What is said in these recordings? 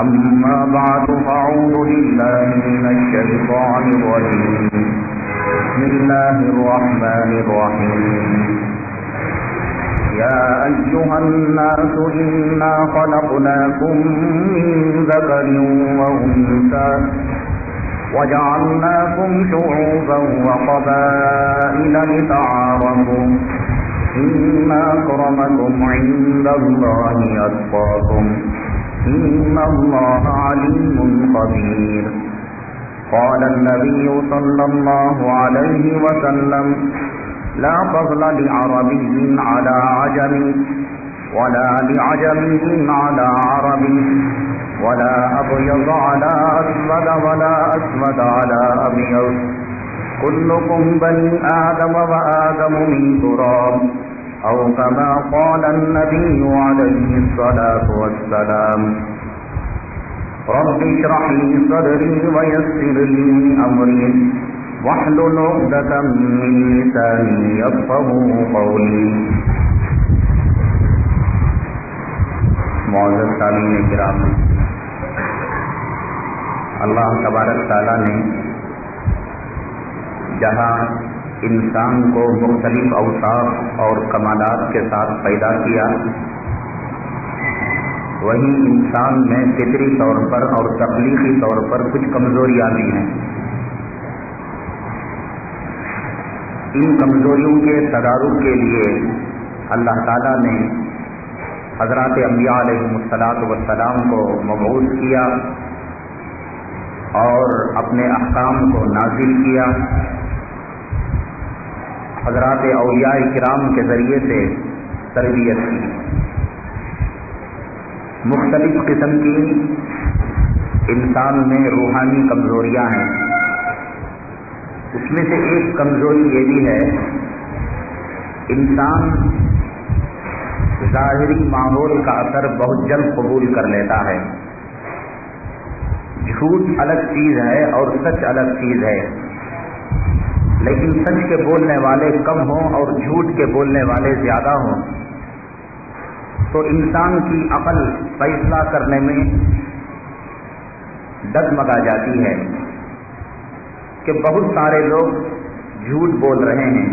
أما بعد فأعوذ بالله من الشيطان الرجيم بسم الله الرحمن الرحيم يا أيها الناس إنا خلقناكم من ذكر وأنثى وجعلناكم شعوبا وقبائل لتعارفوا إن أكرمكم عند الله أتقاكم إن الله عليم خبير قال النبي صلى الله عليه وسلم لا فضل لعربي على عجمي ولا لعجمي على عربي ولا أبيض على أسود ولا أسود على أبيض كلكم بني آدم وآدم من تراب أو كما قال النبي عليه الصلاة والسلام رب اشرح لي صدري ويسر لي أمري واحلل عقدة من لساني يفقهوا قولي. معزز سامعین کرام، اللہ تبارک تعالیٰ نے جہاں انسان کو مختلف اوصاف اور کمالات کے ساتھ پیدا کیا، وہیں انسان میں فطری طور پر اور تخلیقی طور پر کچھ کمزوریاں بھی ہیں. ان کمزوریوں کے تدارک کے لیے اللہ تعالیٰ نے حضرات انبیاء علیہم السلام کو مبعوث کیا اور اپنے احکام کو نازل کیا. حضرات اولیاء کرام کے ذریعے سے تربیت کی. مختلف قسم کی انسان میں روحانی کمزوریاں ہیں. اس میں سے ایک کمزوری یہ بھی ہے، انسان ظاہری ماحول کا اثر بہت جلد قبول کر لیتا ہے. جھوٹ الگ چیز ہے اور سچ الگ چیز ہے، لیکن سچ کے بولنے والے کم ہوں اور جھوٹ کے بولنے والے زیادہ ہوں تو انسان کی عقل فیصلہ کرنے میں ڈگمگا جاتی ہے کہ بہت سارے لوگ جھوٹ بول رہے ہیں،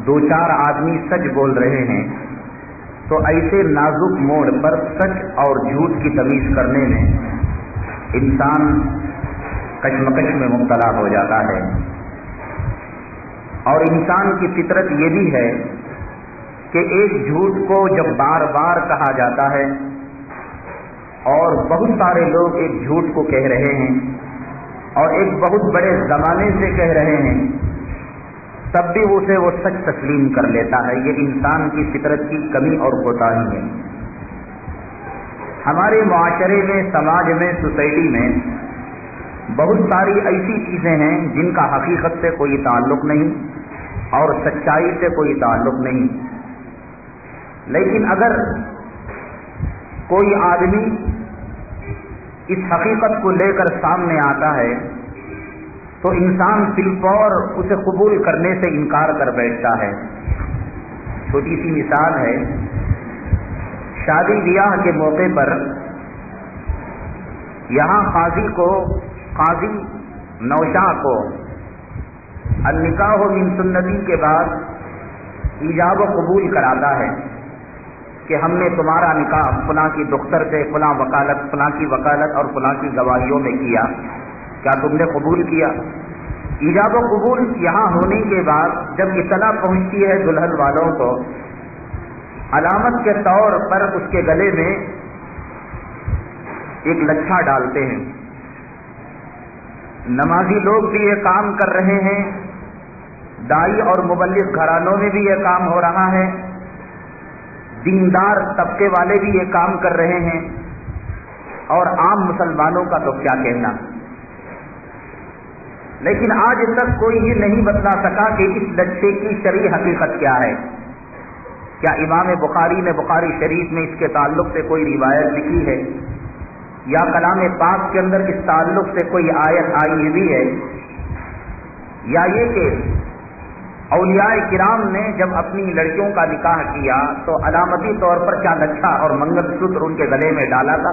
دو چار آدمی سچ بول رہے ہیں، تو ایسے نازک موڑ پر سچ اور جھوٹ کی تمیز کرنے میں انسان کشمکش میں مبتلا ہو جاتا ہے. اور انسان کی فطرت یہ بھی ہے کہ ایک جھوٹ کو جب بار بار کہا جاتا ہے اور بہت سارے لوگ ایک جھوٹ کو کہہ رہے ہیں اور ایک بہت بڑے زمانے سے کہہ رہے ہیں، تب بھی اسے وہ سچ تسلیم کر لیتا ہے. یہ انسان کی فطرت کی کمی اور کوتاہی ہے. ہمارے معاشرے میں، سماج میں، سوسائٹی میں بہت ساری ایسی چیزیں ہیں جن کا حقیقت سے کوئی تعلق نہیں اور سچائی سے کوئی تعلق نہیں، لیکن اگر کوئی آدمی اس حقیقت کو لے کر سامنے آتا ہے تو انسان بالفور اسے قبول کرنے سے انکار کر بیٹھتا ہے. چھوٹی سی مثال ہے، شادی بیاہ کے موقع پر یہاں قاضی نوشاہ کو النکاح من سنتی کے بعد ایجاب و قبول کراتا ہے کہ ہم نے تمہارا نکاح فلاں کی دختر سے فلاں کی وکالت اور فلاں کی گواہیوں میں کیا، کیا تم نے قبول کیا؟ ایجاب و قبول یہاں ہونے کے بعد جب اطلاع پہنچتی ہے دلہن والوں کو، علامت کے طور پر اس کے گلے میں ایک لچھا ڈالتے ہیں. نمازی لوگ بھی یہ کام کر رہے ہیں، دائی اور مبلغ گھرانوں میں بھی یہ کام ہو رہا ہے، دیندار طبقے والے بھی یہ کام کر رہے ہیں، اور عام مسلمانوں کا تو کیا کہنا. لیکن آج تک کوئی یہ نہیں بتلا سکا کہ اس لچھے کی شرعی حقیقت کیا ہے. کیا امام بخاری نے بخاری شریف میں اس کے تعلق سے کوئی روایت لکھی ہے، یا کلام پاک کے اندر اس تعلق سے کوئی آیت آئی ہوئی ہے، یا یہ کہ اولیاء کرام نے جب اپنی لڑکیوں کا نکاح کیا تو علامتی طور پر کیا لچھا اور منگل سوتر ان کے گلے میں ڈالا تھا؟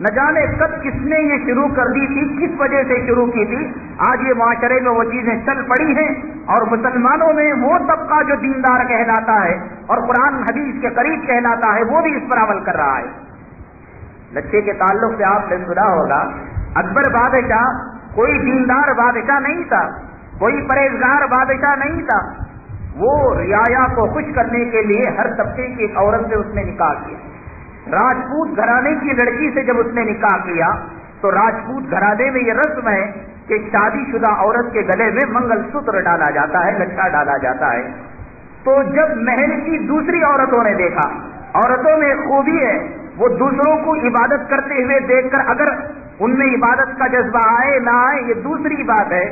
نہ جانے کب کس نے یہ شروع کر دی تھی، کس وجہ سے شروع کی تھی، آج یہ معاشرے میں وہ چیزیں چل پڑی ہیں اور مسلمانوں میں وہ طبقہ جو دیندار کہلاتا ہے اور قرآن حدیث کے قریب کہلاتا ہے وہ بھی اس پر عمل کر رہا ہے۔ لچھے کے تعلق سے آپ نے سنا ہوگا، اکبر بادشاہ کوئی دیندار بادشاہ نہیں تھا، کوئی پرہیزگار بادشاہ نہیں تھا، وہ رعایا کو خوش کرنے کے لیے ہر طبقے کی ایک عورت سے اس نے نکاح کیا۔ راجپوت گھرانے کی لڑکی سے جب اس نے نکاح کیا تو راجپوت گھرانے میں یہ رسم ہے کہ شادی شدہ عورت کے گلے میں منگل سوتر ڈالا جاتا ہے، لچھا ڈالا جاتا ہے۔ تو جب محل کی دوسری عورتوں نے دیکھا، عورتوں میں خوبی ہے، وہ دوسروں کو عبادت کرتے ہوئے دیکھ کر اگر ان میں عبادت کا جذبہ آئے نہ آئے یہ دوسری بات ہے،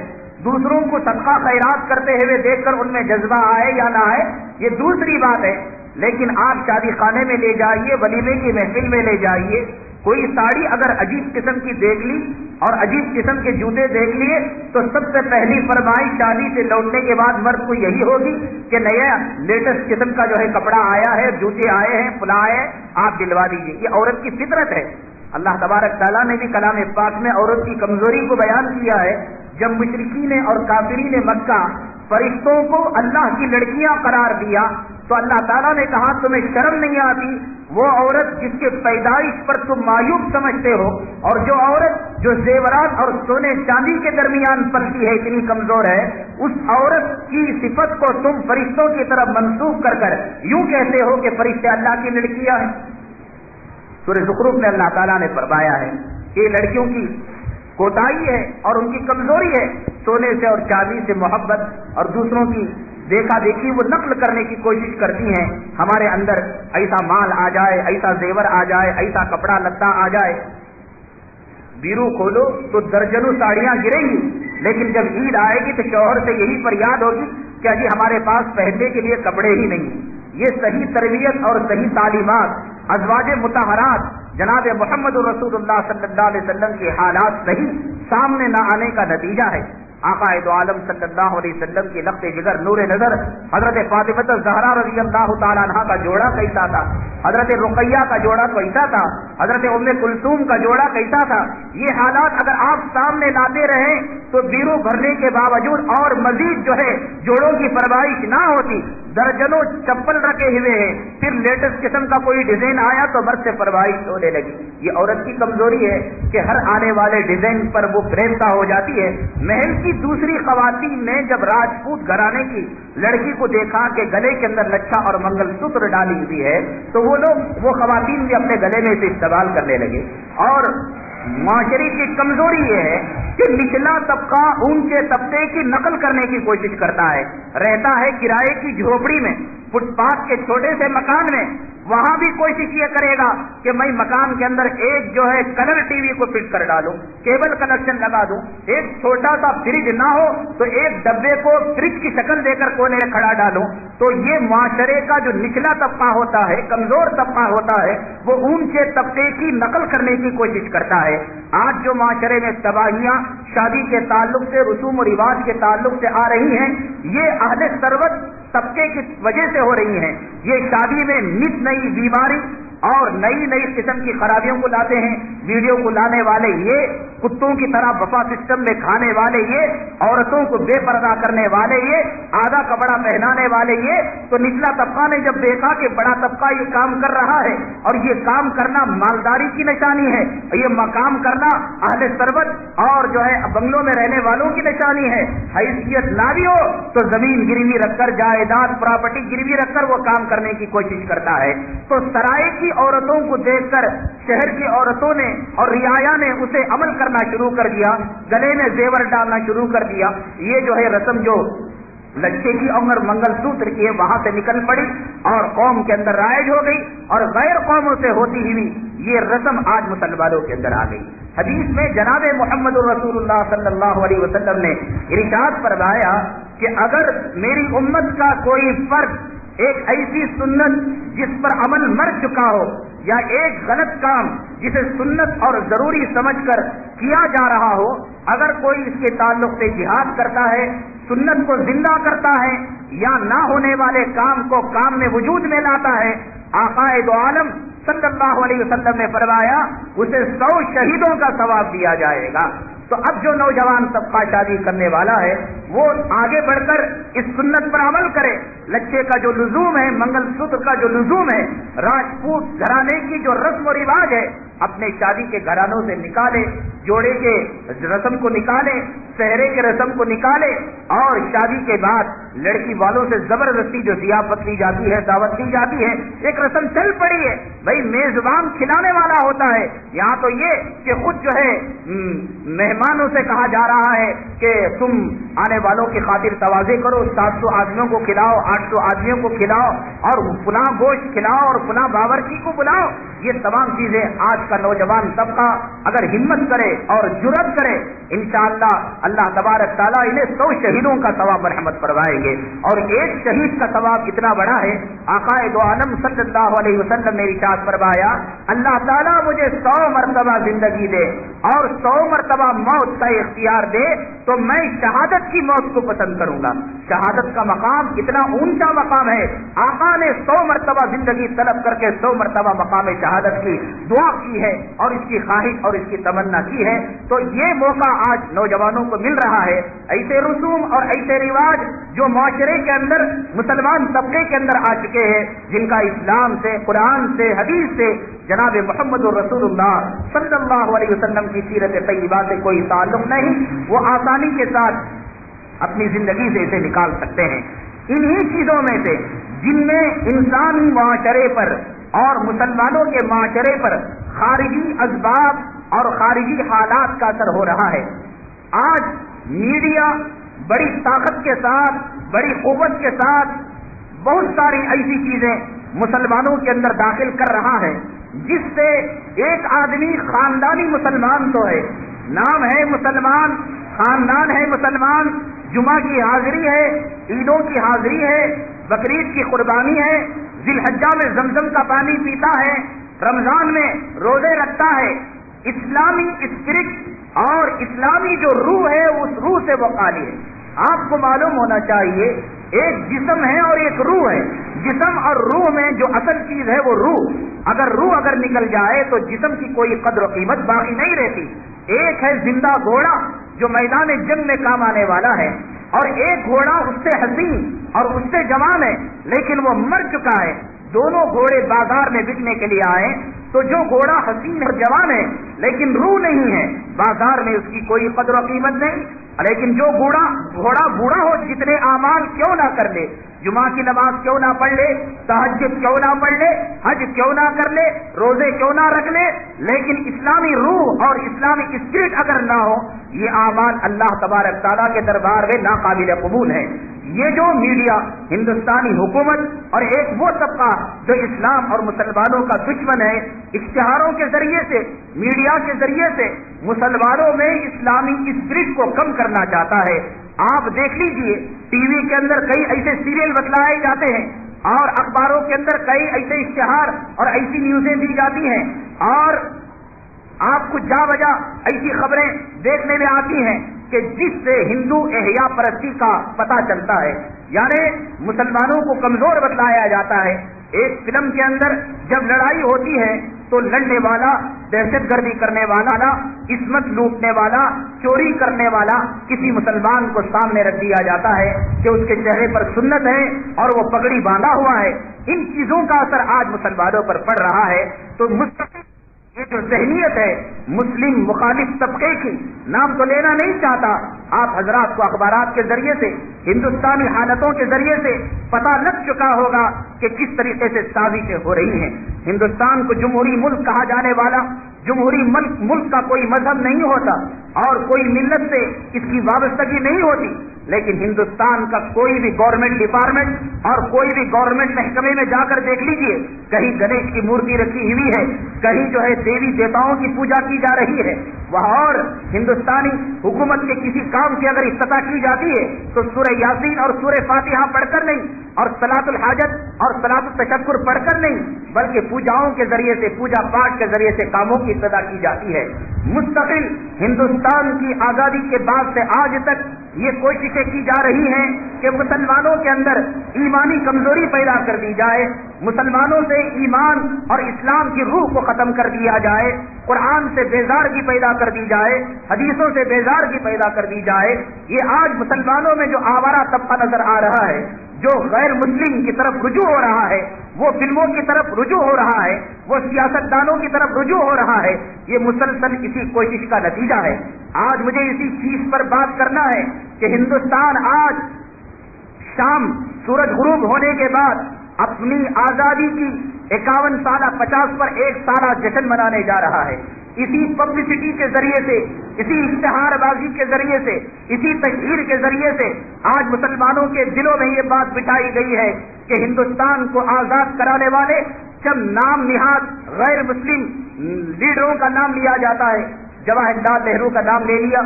دوسروں کو صدقہ خیرات کرتے ہوئے دیکھ کر ان میں جذبہ آئے یا نہ آئے یہ دوسری بات ہے، لیکن آپ شادی خانے میں لے جائیے، ولیمے کی محفل میں لے جائیے، کوئی ساڑی اگر عجیب قسم کی دیکھ لی اور عجیب قسم کے جوتے دیکھ لیے تو سب سے پہلی فرمائش شادی سے لوٹنے کے بعد مرد کو یہی ہوگی کہ نیا لیٹسٹ قسم کا جو ہے کپڑا آیا ہے، جوتے آئے ہیں، فلاں آئے ہیں، آپ دلوا دیجیے۔ یہ عورت کی فطرت ہے۔ اللہ تبارک تعالیٰ نے بھی کلام پاک میں عورت کی کمزوری کو بیان کیا ہے۔ جب مشرکین اور کافرین مکہ فرشتوں کو اللہ کی لڑکیاں قرار دیا تو اللہ تعالیٰ نے کہا تمہیں شرم نہیں آتی؟ وہ عورت جس کے پیدائش پر تم معیوب سمجھتے ہو اور جو عورت جو زیورات اور سونے چاندی کے درمیان پلتی ہے اتنی کمزور ہے، اس عورت کی صفت کو تم فرشتوں کی طرف منسوخ کر کر یوں کہتے ہو کہ فرشتے اللہ کی لڑکیاں ہیں۔ سورہ زخرف میں اللہ تعالیٰ نے فرمایا ہے کہ لڑکیوں کی کوتاہی ہے اور ان کی کمزوری ہے، سونے سے اور چاندی سے محبت اور دوسروں کی دیکھا دیکھی وہ نقل کرنے کی کوشش کرتی ہیں۔ ہمارے اندر ایسا مال آ جائے، ایسا زیور آ جائے، ایسا کپڑا لتا آ جائے، بیرو کھولو تو درجنوں ساڑیاں گریں گی، لیکن جب عید آئے گی تو شوہر سے یہی فریاد ہوگی کہ جی ہمارے پاس پہننے کے لیے کپڑے ہی نہیں۔ یہ صحیح تربیت اور صحیح تعلیمات ازواج مطہرات جناب محمد رسول اللہ صلی اللہ علیہ وسلم کے حالات صحیح سامنے نہ آنے کا نتیجہ ہے۔ آقا دو عالم صلی اللہ علیہ وسلم کی لخت جگر نور نظر حضرت فاطمہ الزہرا رضی اللہ تعالیٰ عنہا کا جوڑا کیسا تھا، حضرت رقیہ کا جوڑا کیسا تھا، حضرت ام کلثوم کا جوڑا کیسا تھا، یہ حالات اگر آپ سامنے لاتے رہیں تو بیرو بھرنے کے باوجود اور مزید جو ہے جوڑوں کی فرمائش نہ ہوتی۔ درجنوں چپل رکھے ہوئے ہیں، پھر لیٹسٹ قسم کا کوئی ڈیزائن آیا تو مرد سے فرمائش ہونے لگی۔ یہ عورت کی کمزوری ہے کہ ہر آنے والے ڈیزائن پر وہ فریفتہ ہو جاتی ہے۔ محل کی دوسری خواتین نے جب راجپوت گھرانے کی لڑکی کو دیکھا کہ گلے کے اندر لچھا اور منگل سوتر ڈالی ہوئی ہے تو وہ خواتین بھی اپنے گلے میں سے استعمال کرنے لگے۔ اور معاشرے کی کمزوری یہ ہے کہ نچلا طبقہ اونچے طبقے کی نقل کرنے کی کوشش کرتا ہے، رہتا ہے کرائے کی جھوپڑی میں، فٹ پاتھ کے چھوٹے سے مکان میں، وہاں بھی کوشش یہ کرے گا کہ میں مکان کے اندر ایک جو ہے کلر ٹی وی کو فٹ کر ڈالوں، کیبل کنیکشن لگا دوں، ایک چھوٹا سا فریج نہ ہو تو ایک ڈبے کو فریج کی شکل دے کر کونے میں کھڑا ڈالوں۔ تو یہ معاشرے کا جو نچلا طبقہ ہوتا ہے، کمزور طبقہ ہوتا ہے، وہ اونچے طبقے کی نقل کرنے کی کوشش کرتا ہے۔ آج جو معاشرے میں تباہیاں شادی کے تعلق سے، رسوم و رواج کے تعلق سے آ رہی ہیں، یہ اہل ثروت طبقے کی وجہ سے ہو رہی ہیں۔ یہ شادی میں نت نئی بیماری اور نئی نئی قسم کی خرابیوں کو لاتے ہیں۔ ویڈیو کو لانے والے یہ، کتوں کی طرح بفا سسٹم میں کھانے والے یہ، عورتوں کو بے پردہ کرنے والے یہ، آدھا کپڑا پہنانے والے یہ۔ تو نچلا طبقہ نے جب دیکھا کہ بڑا طبقہ یہ کام کر رہا ہے اور یہ کام کرنا مالداری کی نشانی ہے، یہ کام کرنا اہل ثروت اور جو ہے بنگلوں میں رہنے والوں کی نشانی ہے، حیثیت نہ بھی ہو تو زمین گروی رکھ کر، جائیداد پراپرٹی گروی رکھ کر وہ کام کرنے کی کوشش کرتا ہے۔ تو سرائے کی عورتوں کو دیکھ کر شہر کی عورتوں نے اور رعایا نے اسے عمل کرنا شروع کر دیا، گلے میں زیور ڈالنا شروع کر دیا۔ یہ جو ہے رسم جو لچھے کی عمر منگل سوتر کی ہے وہاں سے نکل پڑی اور قوم کے اندر رائج ہو گئی، اور غیر قوموں سے ہوتی ہوئی یہ رسم آج مسلمانوں کے اندر آ گئی۔ حدیث میں جناب محمد رسول اللہ صلی اللہ علیہ وسلم نے ارشاد فرمایا کہ اگر میری امت کا کوئی فرد ایک ایسی سنت جس پر عمل مر چکا ہو، یا ایک غلط کام جسے سنت اور ضروری سمجھ کر کیا جا رہا ہو، اگر کوئی اس کے تعلق سے جہاد کرتا ہے، سنت کو زندہ کرتا ہے، یا نہ ہونے والے کام کو کام میں وجود میں لاتا ہے، آقا دو عالم صلی اللہ علیہ وسلم نے فرمایا اسے 100 شہیدوں کا ثواب دیا جائے گا۔ تو اب جو نوجوان طبقہ شادی کرنے والا ہے وہ آگے بڑھ کر اس سنت پر عمل کرے۔ لچے کا جو لزوم ہے، منگل سوتر کا جو لزوم ہے، راجپوت گھرانے کی جو رسم و رواج ہے، اپنے شادی کے گھرانوں سے نکالے، جوڑے کے رسم کو نکالے، سہرے کے رسم کو نکالے، اور شادی کے بعد لڑکی والوں سے زبردستی جو ضیافت لی جاتی ہے، دعوت دی جاتی ہے، ایک رسم چل پڑی ہے، بھائی میزبان کھلانے والا ہوتا ہے۔ یہاں تو یہ کہ خود جو ہے مہمانوں سے کہا جا رہا ہے کہ تم آنے والوں کی خاطر تواضع کرو، 700 آدمیوں کو کھلاؤ، 800 آدمیوں کو کھلاؤ، اور فلاں گوشت کھلاؤ، اور فلاں باورچی کو بلاؤ۔ یہ تمام چیزیں آج کا نوجوان طبقہ اگر ہمت کرے اور جرأت کرے، انشاءاللہ اللہ تبارک تعالیٰ انہیں 100 شہیدوں کا ثواب رحمت فرمائیں گے۔ اور ایک شہید کا ثواب اتنا بڑا ہے، آقا دو عالم صلی اللہ علیہ وسلم نے ارشاد فرمایا، اللہ تعالیٰ مجھے 100 مرتبہ زندگی دے اور 100 مرتبہ موت کا اختیار دے تو میں شہادت کی موت کو پسند کروں گا۔ شہادت کا مقام اتنا اونچا مقام ہے، آقا نے 100 مرتبہ زندگی طلب کر کے 100 مرتبہ مقام شہادت کی دعا کی ہے اور اس کی خواہش اور اس کی تمنا کی ہے۔ تو یہ موقع آج نوجوانوں کو مل رہا ہے۔ ایسے رسوم اور ایسے رواج جو معاشرے کے اندر مسلمان طبقے کے اندر آ چکے ہیں، جن کا اسلام سے، قرآن سے، حدیث سے، جناب محمد رسول اللہ صلی اللہ علیہ وسلم کی سیرت طیبہ سے کوئی تعلق نہیں، وہ آسانی کے ساتھ اپنی زندگی سے اسے نکال سکتے ہیں۔ انہی چیزوں میں سے جن میں انسانی معاشرے پر اور مسلمانوں کے معاشرے پر خارجی اسباب اور خارجی حالات کا اثر ہو رہا ہے۔ آج میڈیا بڑی طاقت کے ساتھ، بڑی قوت کے ساتھ بہت ساری ایسی چیزیں مسلمانوں کے اندر داخل کر رہا ہے جس سے ایک آدمی خاندانی مسلمان تو ہے، نام ہے مسلمان، خاندان ہے مسلمان، جمعہ کی حاضری ہے، عیدوں کی حاضری ہے، بقرعید کی قربانی ہے، ذی الحجہ میں زمزم کا پانی پیتا ہے، رمضان میں روزے رکھتا ہے، اسلامی اسپرٹ اور اسلامی جو روح ہے اس روح سے وہ خالی ہے۔ آپ کو معلوم ہونا چاہیے ایک جسم ہے اور ایک روح ہے، جسم اور روح میں جو اصل چیز ہے وہ روح، اگر نکل جائے تو جسم کی کوئی قدر و قیمت باقی نہیں رہتی۔ ایک ہے زندہ گھوڑا جو میدان جنگ میں کام آنے والا ہے، اور ایک گھوڑا اس سے حسین اور اس سے جوان ہے لیکن وہ مر چکا ہے۔ دونوں گھوڑے بازار میں بکنے کے لیے آئے تو جو گھوڑا حسین اور جوان ہے لیکن روح نہیں ہے، بازار میں اس کی کوئی قدر و قیمت نہیں۔ لیکن جو گھوڑا بوڑھا ہو، جتنے اعمال کیوں نہ کر لے، جمعہ کی نماز کیوں نہ پڑھ لے، تہجد کیوں نہ پڑھ لے، حج کیوں نہ کر لے، روزے کیوں نہ رکھ لے، لیکن اسلامی روح اور اسلامی اسپرٹ اگر نہ ہو، یہ اعمال اللہ تبارک تعالیٰ کے دربار میں ناقابل قبول ہے۔ یہ جو میڈیا، ہندوستانی حکومت اور ایک وہ طبقہ جو اسلام اور مسلمانوں کا دشمن ہے، اشتہاروں کے ذریعے سے، میڈیا کے ذریعے سے مسلمانوں میں اسلامی اسپرٹ کو کم کرنا چاہتا ہے۔ آپ دیکھ لیجئے ٹی وی کے اندر کئی ایسے سیریل بتلائے جاتے ہیں اور اخباروں کے اندر کئی ایسے اشتہار اور ایسی نیوزیں دی جاتی ہیں، اور آپ کو جا بجا ایسی خبریں دیکھنے میں آتی ہیں کہ جس سے ہندو احیاء پرستی کا پتہ چلتا ہے، یعنی مسلمانوں کو کمزور بتلایا جاتا ہے۔ ایک فلم کے اندر جب لڑائی ہوتی ہے تو لڑنے والا، دہشت گردی کرنے والا، عصمت لوٹنے والا، چوری کرنے والا کسی مسلمان کو سامنے رکھ دیا جاتا ہے کہ اس کے چہرے پر سنت ہے اور وہ پگڑی باندھا ہوا ہے۔ ان چیزوں کا اثر آج مسلمانوں پر پڑ رہا ہے۔ تو مستقل یہ جو ذہنیت ہے مسلم مخالف طبقے کی، نام تو لینا نہیں چاہتا، آپ حضرات کو اخبارات کے ذریعے سے، ہندوستانی حالتوں کے ذریعے سے پتہ لگ چکا ہوگا کہ کس طریقے سے سازشیں ہو رہی ہیں۔ ہندوستان کو جمہوری ملک کہا جانے والا، جمہوری ملک کا کوئی مذہب نہیں ہوتا اور کوئی ملت سے اس کی وابستگی نہیں ہوتی، لیکن ہندوستان کا کوئی بھی گورنمنٹ ڈپارٹمنٹ اور کوئی بھی گورنمنٹ محکمے میں جا کر دیکھ لیجئے، کہیں گنیش کی مورتی رکھی ہوئی ہے، کہیں جو ہے دیوی دیوتاؤں کی پوجا کی جا رہی ہے وہاں، اور ہندوستانی حکومت کے کسی کام کی اگر افتتاح کی جاتی ہے تو سورہ یاسین اور سورہ فاتحہ پڑھ کر نہیں، اور صلاۃ الحاجت اور صلاۃ التشکر پڑھ کر نہیں، بلکہ پوجاؤں کے ذریعے سے، پوجا پاٹ کے ذریعے سے کاموں کی ابتدا کی جاتی ہے۔ مستقل ہندوستان کی آزادی کے بعد سے آج تک یہ کوشش باتیں کی جا رہی ہیں کہ مسلمانوں کے اندر ایمانی کمزوری پیدا کر دی جائے، مسلمانوں سے ایمان اور اسلام کی روح کو ختم کر دیا جائے، قرآن سے بیزارگی پیدا کر دی جائے، حدیثوں سے بیزارگی پیدا کر دی جائے، یہ آج مسلمانوں میں جو آوارہ طبقہ نظر آ رہا ہے، جو غیر مسلم کی طرف رجوع ہو رہا ہے، وہ فلموں کی طرف رجوع ہو رہا ہے، وہ سیاستدانوں کی طرف رجوع ہو رہا ہے، یہ مسلسل اسی کوشش کا نتیجہ ہے۔ آج مجھے اسی چیز پر بات کرنا ہے کہ ہندوستان آج شام سورج غروب ہونے کے بعد اپنی آزادی کی 51 سالہ 50 پر 1 سالہ جشن منانے جا رہا ہے۔ اسی پبلسٹی کے ذریعے سے، اسی اشتہار بازی کے ذریعے سے، اسی تشہیر کے ذریعے سے آج مسلمانوں کے دلوں میں یہ بات بٹھائی گئی ہے کہ ہندوستان کو آزاد کرانے والے چند نام نہاد غیر مسلم لیڈروں کا نام لیا جاتا ہے۔ جواہر لال نہرو کا نام لے لیا،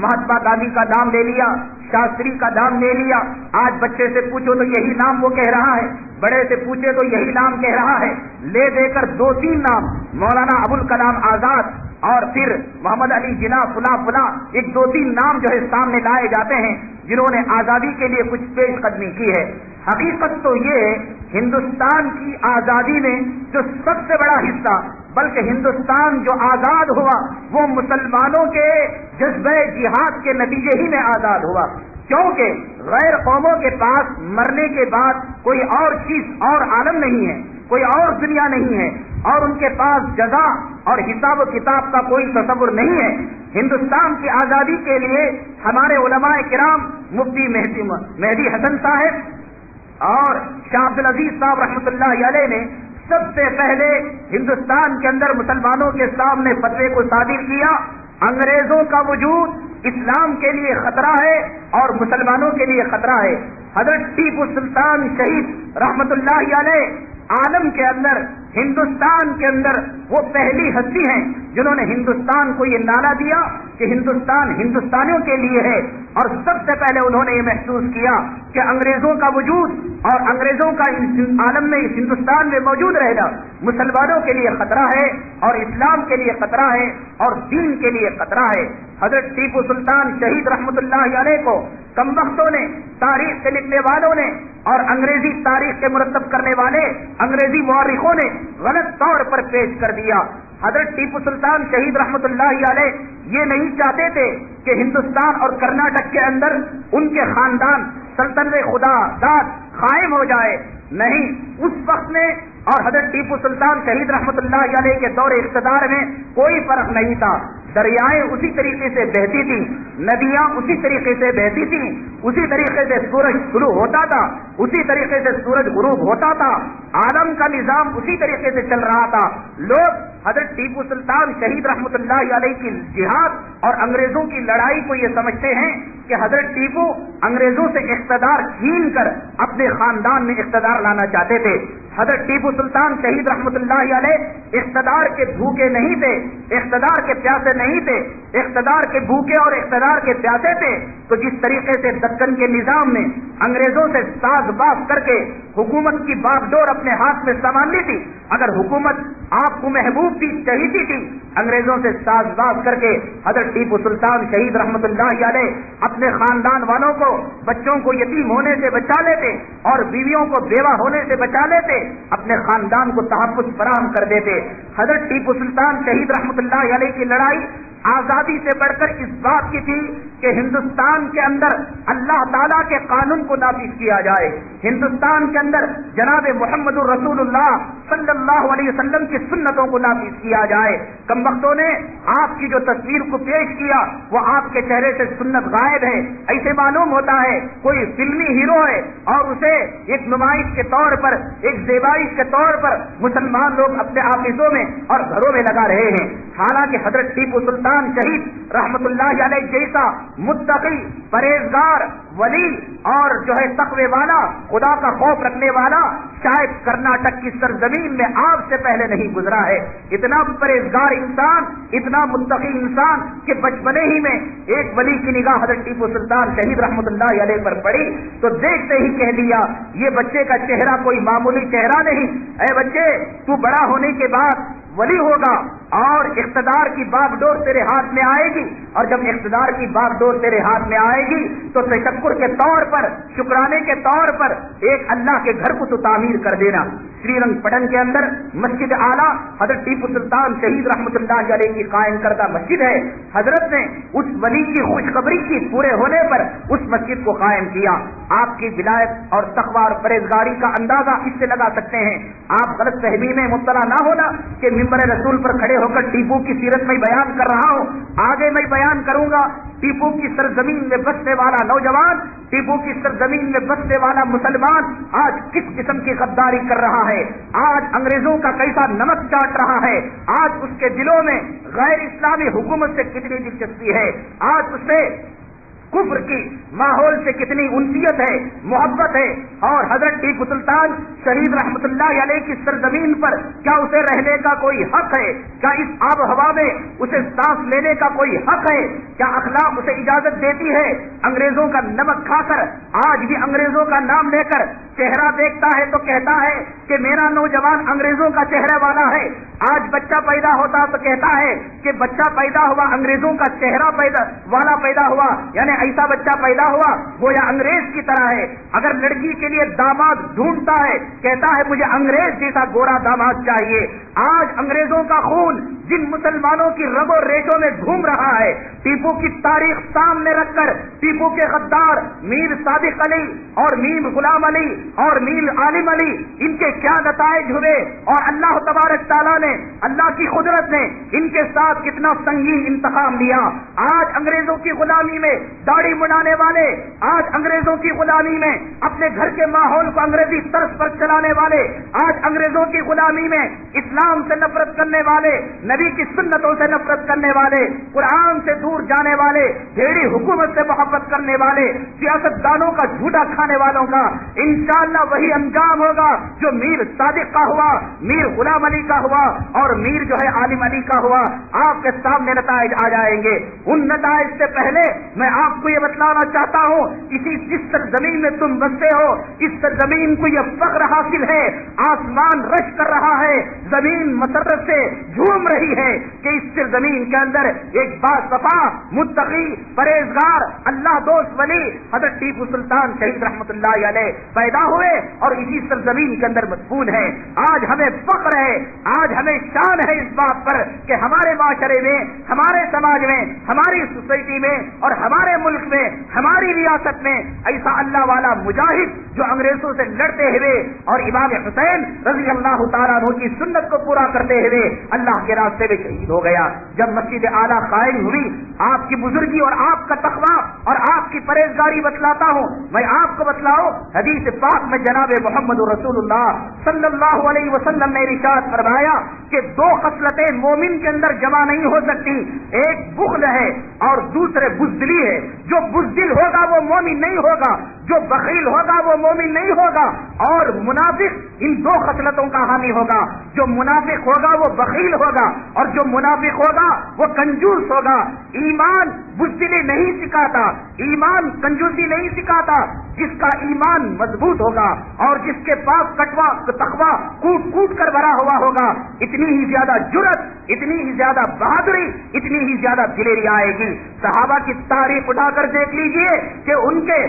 مہاتما گاندھی کا نام لے لیا، شاستری کا نام لے لیا۔ آج بچے سے پوچھو تو یہی نام وہ کہہ رہا ہے، بڑے سے پوچھے تو یہی نام کہہ رہا ہے۔ لے دے کر 2-3 نام، مولانا ابوالکلام آزاد اور پھر محمد علی جناح فلاں فلاں، ایک 2-3 نام جو ہے سامنے لائے جاتے ہیں جنہوں نے آزادی کے لیے کچھ پیش قدمی کی ہے۔ حقیقت تو یہ ہے ہندوستان کی آزادی میں جو سب سے بڑا حصہ، بلکہ ہندوستان جو آزاد ہوا وہ مسلمانوں کے جذبہ جہاد کے نتیجے ہی میں آزاد ہوا، کیونکہ غیر قوموں کے پاس مرنے کے بعد کوئی اور چیز اور عالم نہیں ہے، کوئی اور دنیا نہیں ہے، اور ان کے پاس جزا اور حساب و کتاب کا کوئی تصور نہیں ہے۔ ہندوستان کی آزادی کے لیے ہمارے علماء کرام مفتی مہدی حسن صاحب اور شاہ عبدالعزیز صاحب رحمۃ اللہ علیہ نے سب سے پہلے ہندوستان کے اندر مسلمانوں کے سامنے فتوے کو صادر کیا، انگریزوں کا وجود اسلام کے لیے خطرہ ہے اور مسلمانوں کے لیے خطرہ ہے۔ حضرت ٹیپو سلطان شہید رحمۃ اللہ علیہ عالم کے اندر، ہندوستان کے اندر وہ پہلی ہستی ہیں جنہوں نے ہندوستان کو یہ نعرہ دیا کہ ہندوستان ہندوستانیوں کے لیے ہے، اور سب سے پہلے انہوں نے یہ محسوس کیا کہ انگریزوں کا وجود اور انگریزوں کا عالم میں، اس ہندوستان میں موجود رہنا مسلمانوں کے لیے خطرہ ہے اور اسلام کے لیے خطرہ ہے اور دین کے لیے خطرہ ہے۔ حضرت ٹیپو سلطان شہید رحمۃ اللہ علیہ کو کم وقتوں نے، تاریخ کے لکھنے والوں نے اور انگریزی تاریخ کے مرتب کرنے والے انگریزی مورخوں نے غلط طور پر پیش کر دیا۔ حضرت ٹیپو سلطان شہید رحمۃ اللہ علیہ یہ نہیں چاہتے تھے کہ ہندوستان اور کرناٹک کے اندر ان کے خاندان سلطنت خدا داد قائم ہو جائے، نہیں، اس وقت میں اور حضرت ٹیپو سلطان شہید رحمۃ اللہ علیہ کے دور اقتدار میں کوئی فرق نہیں تھا۔ دریائیں اسی طریقے سے بہتی تھیں، ندیاں اسی طریقے سے بہتی تھیں، اسی طریقے سے سورج طلوع ہوتا تھا، اسی طریقے سے سورج غروب ہوتا تھا، عالم کا نظام اسی طریقے سے چل رہا تھا۔ لوگ حضرت ٹیپو سلطان شہید رحمۃ اللہ علیہ کی جہاد اور انگریزوں کی لڑائی کو یہ سمجھتے ہیں کہ حضرت ٹیپو انگریزوں سے اقتدار چھین کر اپنے خاندان میں اقتدار لانا چاہتے تھے۔ حضرت ٹیپو سلطان شہید رحمۃ اللہ علیہ اقتدار کے بھوکے نہیں تھے، اقتدار کے پیاسے نہیں تھے، اقتدار کے بھوکے اور اقتدار کے پیاسے تھے تو جس طریقے سے دکن کے نظام نے انگریزوں سے ساز باز کر کے حکومت کی باغ ڈور اپنے ہاتھ میں سنبھال لی تھی، اگر حکومت آپ کو محبوب تھی، چہیتی تھی، انگریزوں سے ساز باز کر کے حضرت ٹیپو سلطان شہید رحمۃ اللہ علیہ اپنے خاندان والوں کو، بچوں کو یتیم ہونے سے بچا لیتے اور بیویوں کو بیوہ ہونے سے بچا لیتے، اپنے خاندان کو تحفظ فراہم کر دیتے۔ حضرت ٹیپو سلطان شہید رحمۃ اللہ علیہ کی لڑائی آزادی سے بڑھ کر اس بات کی تھی کہ ہندوستان کے اندر اللہ تعالیٰ کے قانون کو نافذ کیا جائے، ہندوستان کے اندر جناب محمد الرسول اللہ صلی اللہ علیہ وسلم کی سنتوں کو نافذ کیا جائے۔ کم وقتوں نے آپ کی جو تصویر کو پیش کیا وہ آپ کے چہرے سے سنت غائب ہے، ایسے معلوم ہوتا ہے کوئی فلمی ہیرو ہے اور اسے ایک نمائش کے طور پر، ایک زیبائش کے طور پر مسلمان لوگ اپنے آفسوں میں اور گھروں میں لگا رہے ہیں۔ حالانکہ حضرت ٹیپو سلطان شہید رحمۃ اللہ علیہ جیسا متقی، پرہیزگار، ولی اور جو ہے تقوی والا، خدا کا خوف رکھنے والا شاید کرناٹک کی سرزمین میں آپ سے پہلے نہیں گزرا ہے۔ اتنا پرہیزگار انسان، اتنا متقی انسان کہ بچپنے ہی میں ایک ولی کی نگاہ حضرت ٹیپو سلطان شہید رحمۃ اللہ علیہ پر پڑی تو دیکھتے ہی کہہ دیا یہ بچے کا چہرہ کوئی معمولی چہرہ نہیں، اے بچے تو بڑا ہونے کے بعد ولی ہوگا، اور اقتدار کی باغ ڈور تیرے ہاتھ میں آئے گی، اور جب اقتدار کی باغ ڈور تیرے ہاتھ میں آئے گی تو تشکر کے طور پر، شکرانے کے طور پر ایک اللہ کے گھر کو تو تعمیر کر دینا۔ سری رنگ پٹن کے اندر مسجد اعلیٰ حضرت ٹیپو سلطان شہید رحمۃ اللہ علیہ کی قائم کردہ مسجد ہے۔ حضرت نے اس ولی کی خوشخبری کی پورے ہونے پر اس مسجد کو قائم کیا۔ آپ کی ولایت اور تقوی اور پرہیزگاری کا اندازہ اس سے لگا سکتے ہیں۔ آپ غلط فہمی میں مبتلا نہ ہونا کہ ممبر رسول پر کھڑے ہو کر ٹیپو کی سیرت میں بیان کر رہا ہوں۔ آگے میں بیان کروں گا ٹیپو کی سرزمین میں بسنے والا نوجوان، ٹیپو کی سرزمین میں بسنے والا مسلمان آج کس قسم کی غداری کر رہا ہے، آج انگریزوں کا کیسا نمک چاٹ رہا ہے، آج اس کے دلوں میں غیر اسلامی حکومت سے کتنی دلچسپی ہے، آج اسے کفر کی ماحول سے کتنی انسیت ہے، محبت ہے، اور حضرت ٹیپو سلطان شہید رحمت اللہ علیہ کی سرزمین پر کیا اسے رہنے کا کوئی حق ہے؟ کیا اس آب و ہوا میں اسے سانس لینے کا کوئی حق ہے؟ کیا اخلاق اسے اجازت دیتی ہے؟ انگریزوں کا نمک کھا کر، آج بھی انگریزوں کا نام لے کر چہرہ دیکھتا ہے تو کہتا ہے کہ میرا نوجوان انگریزوں کا چہرہ والا ہے۔ آج بچہ پیدا ہوتا تو کہتا ہے کہ بچہ پیدا ہوا انگریزوں کا چہرہ پیدا ہوا، یعنی ایسا بچہ پیدا ہوا گویا انگریز کی طرح ہے۔ اگر لڑکی کے لیے داماد ڈھونڈتا ہے کہتا ہے مجھے انگریز جیسا گورا داماد چاہیے۔ آج انگریزوں کا خون جن مسلمانوں کی رگوں ریشوں میں گھوم رہا ہے، ٹیپو کی تاریخ سامنے رکھ کر ٹیپو کے غدار میر صادق علی اور میر غلام علی اور میر عالم علی ان کے کیا نتائج ہوئے، اور اللہ تبارک تعالیٰ نے، اللہ کی قدرت نے ان کے ساتھ کتنا سنگین انتقام لیا۔ آج انگریزوں کی غلامی میں داڑھی منانے والے، آج انگریزوں کی غلامی میں اپنے گھر کے ماحول کو انگریزی طرز پر چلانے والے، آج انگریزوں کی غلامی میں اسلام سے نفرت کرنے والے، نبی کی سنتوں سے نفرت کرنے والے، قرآن سے دور جانے والے، بھیڑی حکومت سے محبت کرنے والے، سیاست دانوں کا جھوٹا کھانے والوں کا انشاءاللہ وہی انجام ہوگا جو میر صادق کا ہوا، میر غلام علی کا ہوا اور میر جو ہے عالم علی کا ہوا۔ آپ کے سامنے نتائج آ جائیں گے۔ ان نتائج سے پہلے میں آپ کو یہ بتلانا چاہتا ہوں، جس سرزمین میں تم بستے ہو اس سرزمین کو یہ فخر حاصل ہے، آسمان رش کر رہا ہے، زمین مسرت سے جھوم رہی ہے کہ اس سرزمین کے اندر ایک باصفا، متقی، پرہیزگار، اللہ دوست ولی حضرت ٹیپو سلطان شہید رحمت اللہ علیہ پیدا ہوئے اور اسی سرزمین کے اندر مدفون ہے۔ آج ہمیں فخر ہے، آج ہمیں شان ہے اس بات پر کہ ہمارے معاشرے میں، ہمارے سماج میں، ہماری سوسائٹی میں اور ہمارے ملک میں، ہماری ریاست میں ایسا اللہ والا مجاہد جو انگریزوں سے لڑتے ہوئے اور امام حسین رضی اللہ تعالیٰ عنہ کی سنت کو پورا کرتے ہوئے اللہ کے راستے میں شہید ہو گیا۔ جب مسجد اعلیٰ قائم ہوئی، آپ کی بزرگی اور آپ کا تقویٰ اور آپ کی پرہیزگاری بتلاتا ہوں، میں آپ کو بتلاؤں حدیث پاک میں جناب محمد رسول اللہ صلی اللہ علیہ وسلم نے ارشاد فرمایا کہ دو خصلتیں مومن کے اندر جمع نہیں ہو سکتی، ایک بخل ہے اور دوسرے بزدلی ہے۔ جو بزدل ہوگا وہ مومن نہیں ہوگا، جو بخیل ہوگا وہ مومن نہیں ہوگا، اور منافق ان دو خصلتوں کا حامی ہوگا۔ جو منافق ہوگا وہ بخیل ہوگا اور جو منافق ہوگا وہ کنجوس ہوگا۔ ایمان بزدلی نہیں سکھاتا، ایمان کنجوسی نہیں سکھاتا۔ جس کا ایمان مضبوط ہوگا اور جس کے پاس تقویٰ کوٹ کوٹ کر بھرا ہوا ہوگا، اتنی ہی زیادہ جرأت، اتنی ہی زیادہ بہادری، اتنی ہی زیادہ دلیری آئے گی۔ صحابہ کی تاریخ اٹھا کر دیکھ لیجئے کہ ان کے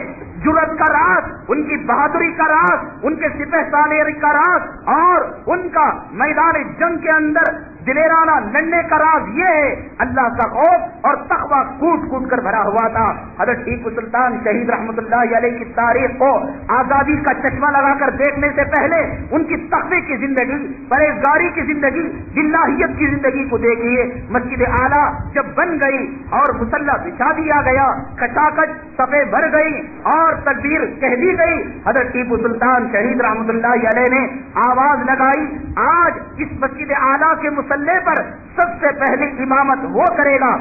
جرأت کا راز، ان کی بہادری کا راز، ان کے سپہ سالاری کا راز اور ان کا میدان جنگ کے اندر دلیرانہ لڑنے کا راز یہ ہے، اللہ کا خوف اور تقویٰ کوٹ کوٹ کر بھرا ہوا تھا۔ حضرت ٹیپو سلطان شہید رحمت اللہ علیہ کی تاریخ کو آزادی کا چشمہ لگا کر دیکھنے سے پہلے ان کی تقوی کی زندگی، پرہیزگاری کی زندگی، للہیت کی زندگی کو دیکھیے۔ مسجد اعلیٰ جب بن گئی اور مسلح بچھا دیا گیا، کچاکچ صفیں بھر گئی اور تکبیر کہہ دی گئی، حضرت ٹیپو سلطان شہید رحمت اللہ علیہ نے آواز لگائی، آج اس مسجد اعلیٰ کے مسلح پر سب سے پہلی امامت وہ کرے گا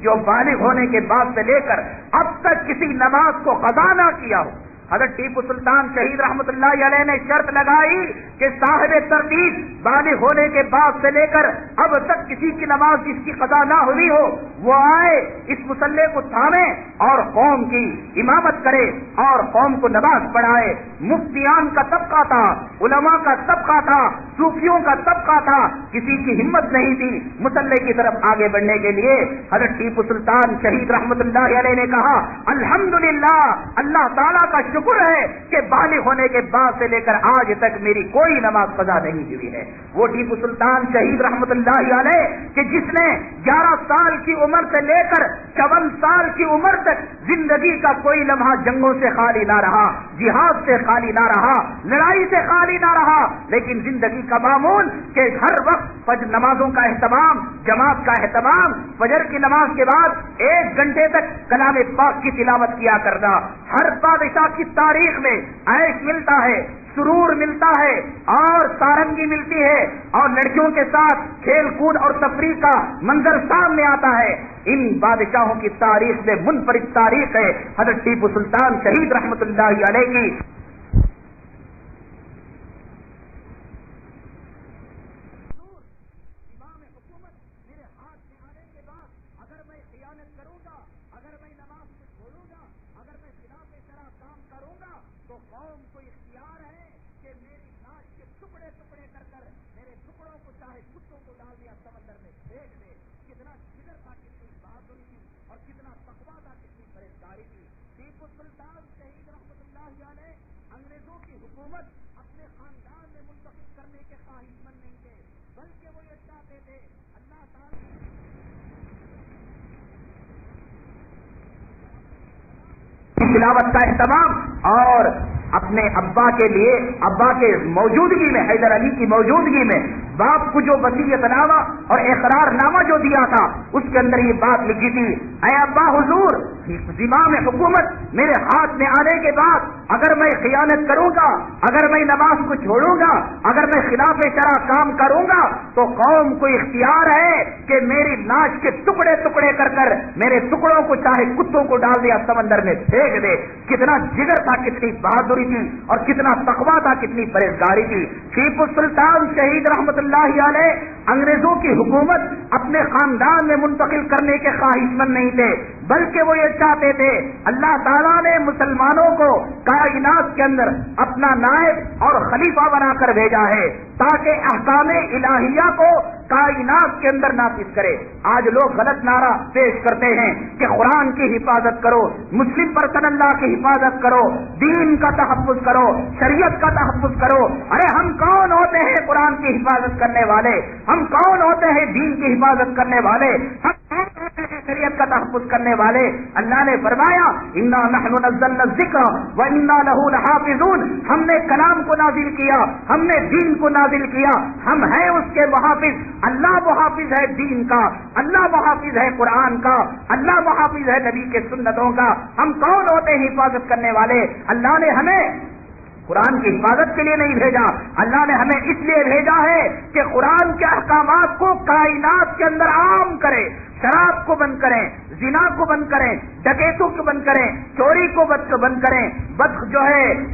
جو بالغ ہونے کے بعد سے لے کر اب تک کسی نماز کو قضا نہ کیا ہو۔ حضرت ٹیپو سلطان شہید رحمت اللہ علیہ نے شرط لگائی کہ صاحب ترتیب بالغ ہونے کے بعد سے لے کر اب تک کسی کی نماز جس کی قضا نہ ہوئی ہو وہ آئے اس مصلے کو تھامے اور قوم کی امامت کرے اور قوم کو نماز پڑھائے. مفتیان کا طبقہ تھا, علماء کا طبقہ تھا, صوفیوں کا طبقہ تھا, کسی کی ہمت نہیں تھی مصلے کی طرف آگے بڑھنے کے لیے. حضرت ٹیپو سلطان شہید رحمت اللہ علیہ نے کہا الحمدللہ, اللہ تعالیٰ کا شکر ہے کہ بالغ ہونے کے بعد سے لے کر آج تک میری کوئی نماز قضا نہیں ہوئی ہے. وہ ٹیپو سلطان شہید رحمت اللہ علیہ کہ جس نے 11 سال کی عمر سے لے کر 54 سال کی عمر تک زندگی کا کوئی لمحہ جنگوں سے خالی نہ رہا, جہاد سے خالی نہ رہا, لڑائی سے خالی نہ رہا, لیکن زندگی کا معمول کہ ہر وقت فجر نمازوں کا اہتمام, جماعت کا اہتمام, فجر کی نماز کے بعد 1 گھنٹے تک کلام پاک کی تلاوت کیا کرنا. ہر بادشاہ کی تاریخ میں عیش ملتا ہے, سرور ملتا ہے اور سارنگی ملتی ہے اور لڑکیوں کے ساتھ کھیل کود اور تفریح کا منظر سامنے آتا ہے. ان بادشاہوں کی تاریخ میں منفرد تاریخ ہے حضرت ٹیپو سلطان شہید رحمت اللہ علیہ کی. تلاوت کا اہتمام اور اپنے ابا کے لیے, ابا کے موجودگی میں, حیدر علی کی موجودگی میں باپ کو جو وصیت نامہ اور اقرار نامہ جو دیا تھا اس کے اندر یہ بات لکھی تھی, اے ابا حضور, زمام حکومت میرے ہاتھ میں آنے کے بعد اگر میں خیانت کروں گا, اگر میں نماز کو چھوڑوں گا, اگر میں خلاف شرع کام کروں گا تو قوم کو اختیار ہے کہ میری لاش کے ٹکڑے ٹکڑے کر کر میرے ٹکڑوں کو چاہے کتوں کو ڈال دیا سمندر میں پھینک دے. کتنا جگر تھا, کتنی بہادری تھی اور کتنا تقویٰ تھا, کتنی پرہیزگاری تھی. ٹیپو سلطان شہید رحمت اللہ علیہ انگریزوں کی حکومت اپنے خاندان میں منتقل کرنے کے خواہش مند نہیں تھے, بلکہ وہ یہ چاہتے تھے اللہ تعالیٰ نے مسلمانوں کو کائنات کے اندر اپنا نائب اور خلیفہ بنا کر بھیجا ہے تاکہ احکام الہیہ کو کائنات کے اندر نافذ کرے. آج لوگ غلط نعرہ پیش کرتے ہیں کہ قرآن کی حفاظت کرو, مسلم پرسن اللہ کی حفاظت کرو, دین کا تحفظ کرو, شریعت کا تحفظ کرو. ارے ہم کون ہوتے ہیں قرآن کی حفاظت کرنے والے, ہم کون ہوتے ہیں دین کی حفاظت کرنے والے, ہم کون ہوتے ہیں شریعت کا تحفظ کرنے والے. اللہ نے فرمایا انا نحن نزلنا الذکر وانا لہ لحافظون, ہم نے کلام کو نازل کیا, ہم نے دین کو نازل کیا, ہم ہیں اس کے محافظ. اللہ محافظ ہے دین کا, اللہ محافظ ہے قرآن کا, اللہ محافظ ہے نبی کے سنتوں کا. ہم کون ہوتے ہیں حفاظت کرنے والے؟ اللہ نے ہمیں قرآن کی حفاظت کے لیے نہیں بھیجا, اللہ نے ہمیں اس لیے بھیجا ہے کہ قرآن کے احکامات کو کائنات کے اندر عام کرے, شراب کو بند کریں, زنا کو بند کریں, ڈکیتوں کو بند کریں, چوری کو بند کریں,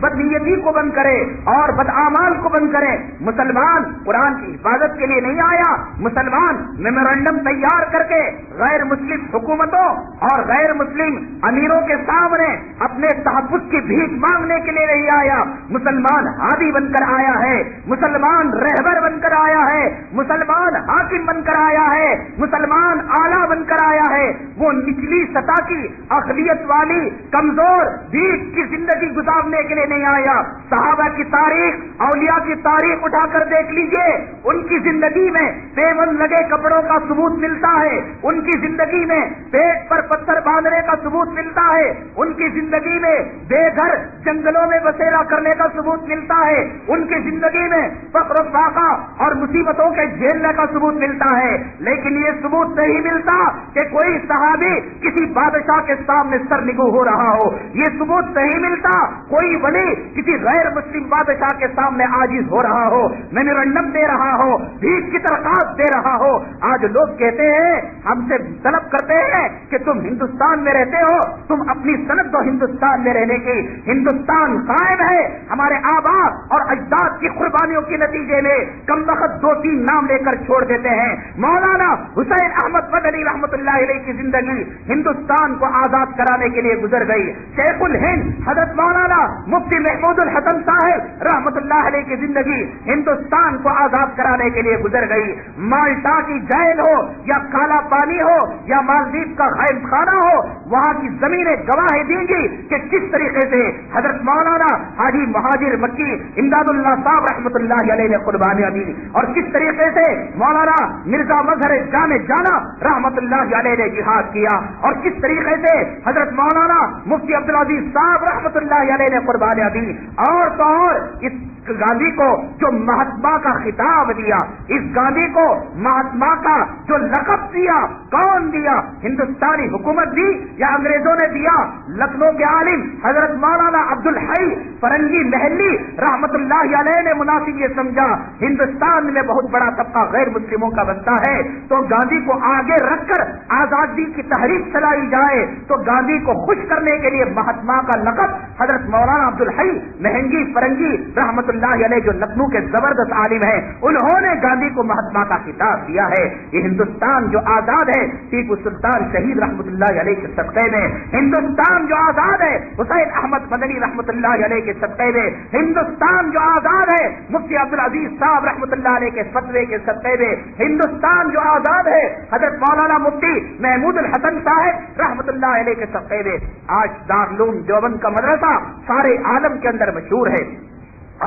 بدنیتی کو بند کریں اور بدعمال کو بند کریں. مسلمان قرآن کی حفاظت کے لیے نہیں آیا, مسلمان میمورنڈم تیار کر کے غیر مسلم حکومتوں اور غیر مسلم امیروں کے سامنے اپنے تحفظ کی بھیک مانگنے کے لیے نہیں آیا. مسلمان ہادی بن کر آیا ہے, مسلمان رہبر بن کر آیا ہے, مسلمان حاکم بن کر آیا ہے, مسلمان اعلیٰ بن کر آیا ہے. وہ نچلی سطح کی اقلیت والی کمزور بھیک کی زندگی گزارنے کے لیے نہیں آیا. صحابہ کی تاریخ, اولیاء کی تاریخ اٹھا کر دیکھ لیجئے, ان کی زندگی میں پیون لگے کپڑوں کا ثبوت ملتا ہے, ان کی زندگی میں پیٹ پر پتھر باندھنے کا ثبوت ملتا ہے, ان کی زندگی میں بے گھر جنگلوں میں بسیرا کرنے کا ثبوت ملتا ہے, ان کی زندگی میں فقر و فاقہ اور مصیبتوں کے جھیلنے کا ثبوت ملتا ہے. لیکن یہ ثبوت نہیں ملتا ملتا کہ کوئی صحابی کسی بادشاہ کے سامنے سر نگو ہو رہا ہو، یہ ثبوت نہیں ملتا کوئی ولی کسی غیر مسلم بادشاہ کے سامنے عاجز ہو رہا ہو، میمورنڈم دے رہا ہو، بھیک کی درخواست دے رہا ہو۔ آج لوگ کہتے ہیں، ہم سے طلب کرتے ہیں کہ تم ہندوستان میں رہتے ہو، تم اپنی سند دو ہندوستان میں رہنے کی۔ ہندوستان قائم ہے ہمارے آبا اور اجداد کی قربانیوں کے نتیجے میں، کم وقت 2-3 نام لے کر چھوڑ دیتے ہیں۔ مولانا حسین احمد مدنی رحمت اللہ علیہ کی زندگی ہندوستان کو آزاد کرانے کے لیے گزر گئی۔ شیخ الہند حضرت مولانا مفتی محمود الحسن صاحب رحمت اللہ علیہ کی زندگی ہندوستان کو آزاد کرانے کے لیے گزر گئی۔ مالٹا کی جیل ہو یا کالا پانی ہو یا مالدیپ کا خیل خانہ ہو، وہاں کی زمینیں گواہی دیں گی کہ کس طریقے سے حضرت مولانا حاجی مہاجر مکی امداد اللہ صاحب رحمت اللہ علیہ نے قربانیاں دی، اور کس طریقے سے مولانا مرزا مظہر جامع جانا رحمت اللہ علیہ نے جہاد کیا، اور کس طریقے سے حضرت مولانا مفتی عبدالعزیز صاحب رحمت اللہ علیہ نے قربانیاں دی۔ اور تو اور اس گاندھی کو جو مہاتما کا خطاب دیا، اس گاندھی کو مہاتما کا جو لقب دیا، کون دیا؟ ہندوستانی حکومت دی یا انگریزوں نے دیا؟ لکھنؤ کے عالم حضرت مولانا عبدالحی فرنگی محلی رحمت اللہ علیہ نے مناسب یہ سمجھا ہندوستان میں بہت بڑا طبقہ غیر مسلموں کا بنتا ہے، تو گاندھی کو آگے رکھ کر آزادی کی تحریک چلائی جائے، تو گاندھی کو خوش کرنے کے لیے مہاتما کا لقب حضرت مولانا عبدالحی مہنگی فرنگی رحمت اللہ علیہ جو لکھنؤ کے زبردست عالم ہیں، انہوں نے گاندھی کو مہاتما کا خطاب دیا ہے۔ یہ ہندوستان جو آزاد ہے ٹیپو سلطان شہید رحمت اللہ علیہ کے صدقے میں، ہندوستان جو آزاد ہے حسین احمد مدنی رحمت اللہ علیہ کے صدقے میں، ہندوستان جو آزاد ہے مفتی عبدالعزیز صاحب رحمت اللہ علیہ کے فتوے کے صدقے میں، ہندوستان جو آزاد ہے حضرت مولانا مفتی محمود الحسن صاحب رحمت اللہ علیہ کے صدقے میں۔ آج دارالعلوم دیوبند کا مدرسہ سارے عالم کے اندر مشہور ہے،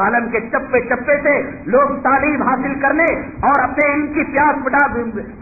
عالم کے چپے چپے سے لوگ تعلیم حاصل کرنے اور اپنے ان کی پیاس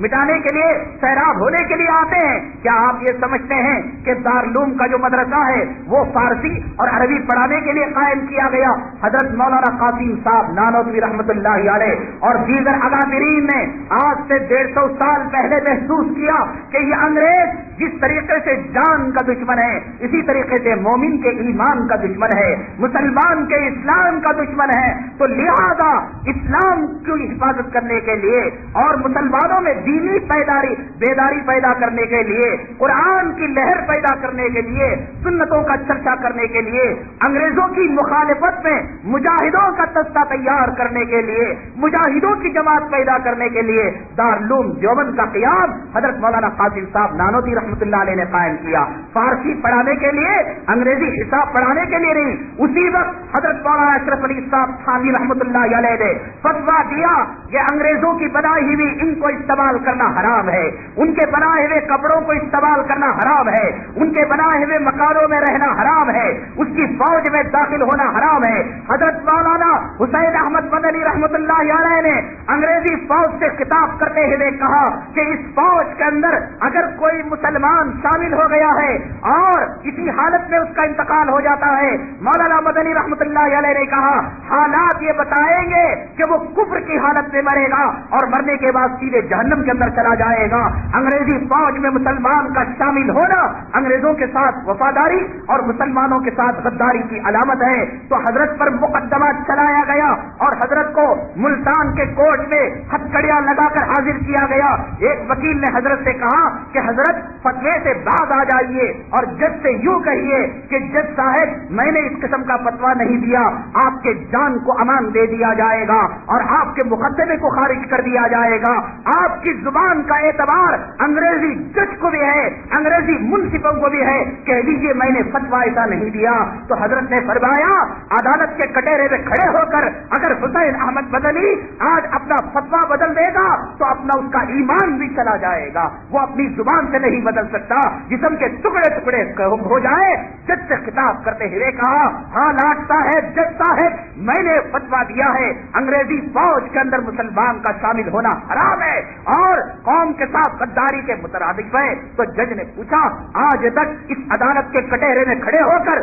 مٹانے کے لیے سیراب ہونے کے لیے آتے ہیں۔ کیا آپ یہ سمجھتے ہیں کہ دارالعلوم کا جو مدرسہ ہے وہ فارسی اور عربی پڑھانے کے لیے قائم کیا گیا؟ حضرت مولانا قاسم صاحب نانوتوی رحمت اللہ علیہ اور دیگر اکابرین نے آج سے 150 سال پہلے محسوس کیا کہ یہ انگریز جس طریقے سے جان کا دشمن ہے، اسی طریقے سے مومن کے ایمان کا دشمن ہے، مسلمان کے اسلام کا دشمن ہے، تو لہذا اسلام کی حفاظت کرنے کے لیے اور مسلمانوں میں دینی بیداری پیدا کرنے کے لیے، قرآن کی لہر پیدا کرنے کے لیے، سنتوں کا چرچا کرنے کے لیے، انگریزوں کی مخالفت میں مجاہدوں کا دستہ تیار کرنے کے لیے، مجاہدوں کی جماعت پیدا کرنے کے لیے دارالعلوم دیوبند کا قیام حضرت مولانا قاسم صاحب نانوتوی رحمت اللہ علیہ نے قائم کیا۔ فارسی پڑھانے کے لیے، انگریزی حساب پڑھانے کے لیے نہیں۔ اسی وقت حضرت مولانا اشرف علی صاحب تھانوی رحمت اللہ علیہ نے فتویٰ دیا کہ انگریزوں کی بنائی ہوئی ان کو استعمال کرنا حرام ہے، ان کے بنائے ہوئے کپڑوں کو استعمال کرنا حرام ہے، ان کے بنائے ہوئے مکانوں میں رہنا حرام ہے، اس کی فوج میں داخل ہونا حرام ہے۔ حضرت مولانا حسین احمد مدنی رحمت اللہ علیہ نے انگریزی فوج سے خطاب کرتے ہوئے کہا کہ اس فوج کے اندر اگر کوئی مسلمان شامل ہو گیا ہے اور کسی حالت میں اس کا انتقال ہو جاتا ہے، مولانا مدنی رحمت اللہ علیہ نے کہا حالات یہ بتائیں گے کہ وہ کفر کی حالت میں مرے گا اور مرنے کے بعد سیدھے جہنم کے اندر چلا جائے گا۔ انگریزی فوج میں مسلمان کا شامل ہونا انگریزوں کے ساتھ وفاداری اور مسلمانوں کے ساتھ غداری کی علامت ہے۔ تو حضرت پر مقدمہ چلایا گیا اور حضرت کو ملتان کے کورٹ میں ہتھکڑیاں لگا کر حاضر کیا گیا۔ ایک وکیل نے حضرت سے کہا کہ حضرت فتوے سے بعد آ جائیے اور جج سے یوں کہیے کہ جج صاحب میں نے اس قسم کا فتویٰ نہیں دیا، آپ کے جان کو امان دے دیا جائے گا اور آپ کے مقدمے کو خارج کر دیا جائے گا۔ آپ کی زبان کا اعتبار انگریزی جج کو بھی ہے، انگریزی منصفوں کو بھی ہے، کہہ دیجیے میں نے فتویٰ ایسا نہیں دیا۔ تو حضرت نے فرمایا عدالت کے کٹہرے میں کھڑے ہو کر اگر حسین احمد مدنی آج اپنا فتویٰ بدل دے گا تو اپنا اس کا ایمان بھی چلا جائے گا، وہ اپنی زبان سے نہیں بدل سکتا۔ جسم کے ٹکڑے ٹکڑے ہو جائے، جج سے خطاب کرتے ہوئے کہا ہاں لاٹ صاحب، جج صاحب میں نے فتویٰ دیا ہے انگریزی فوج کے اندر مسلمان کا شامل ہونا حرام ہے اور قوم کے ساتھ غداری کے مترادف ہے۔ تو جج نے پوچھا آج تک اس عدالت کے کٹہرے میں کھڑے ہو کر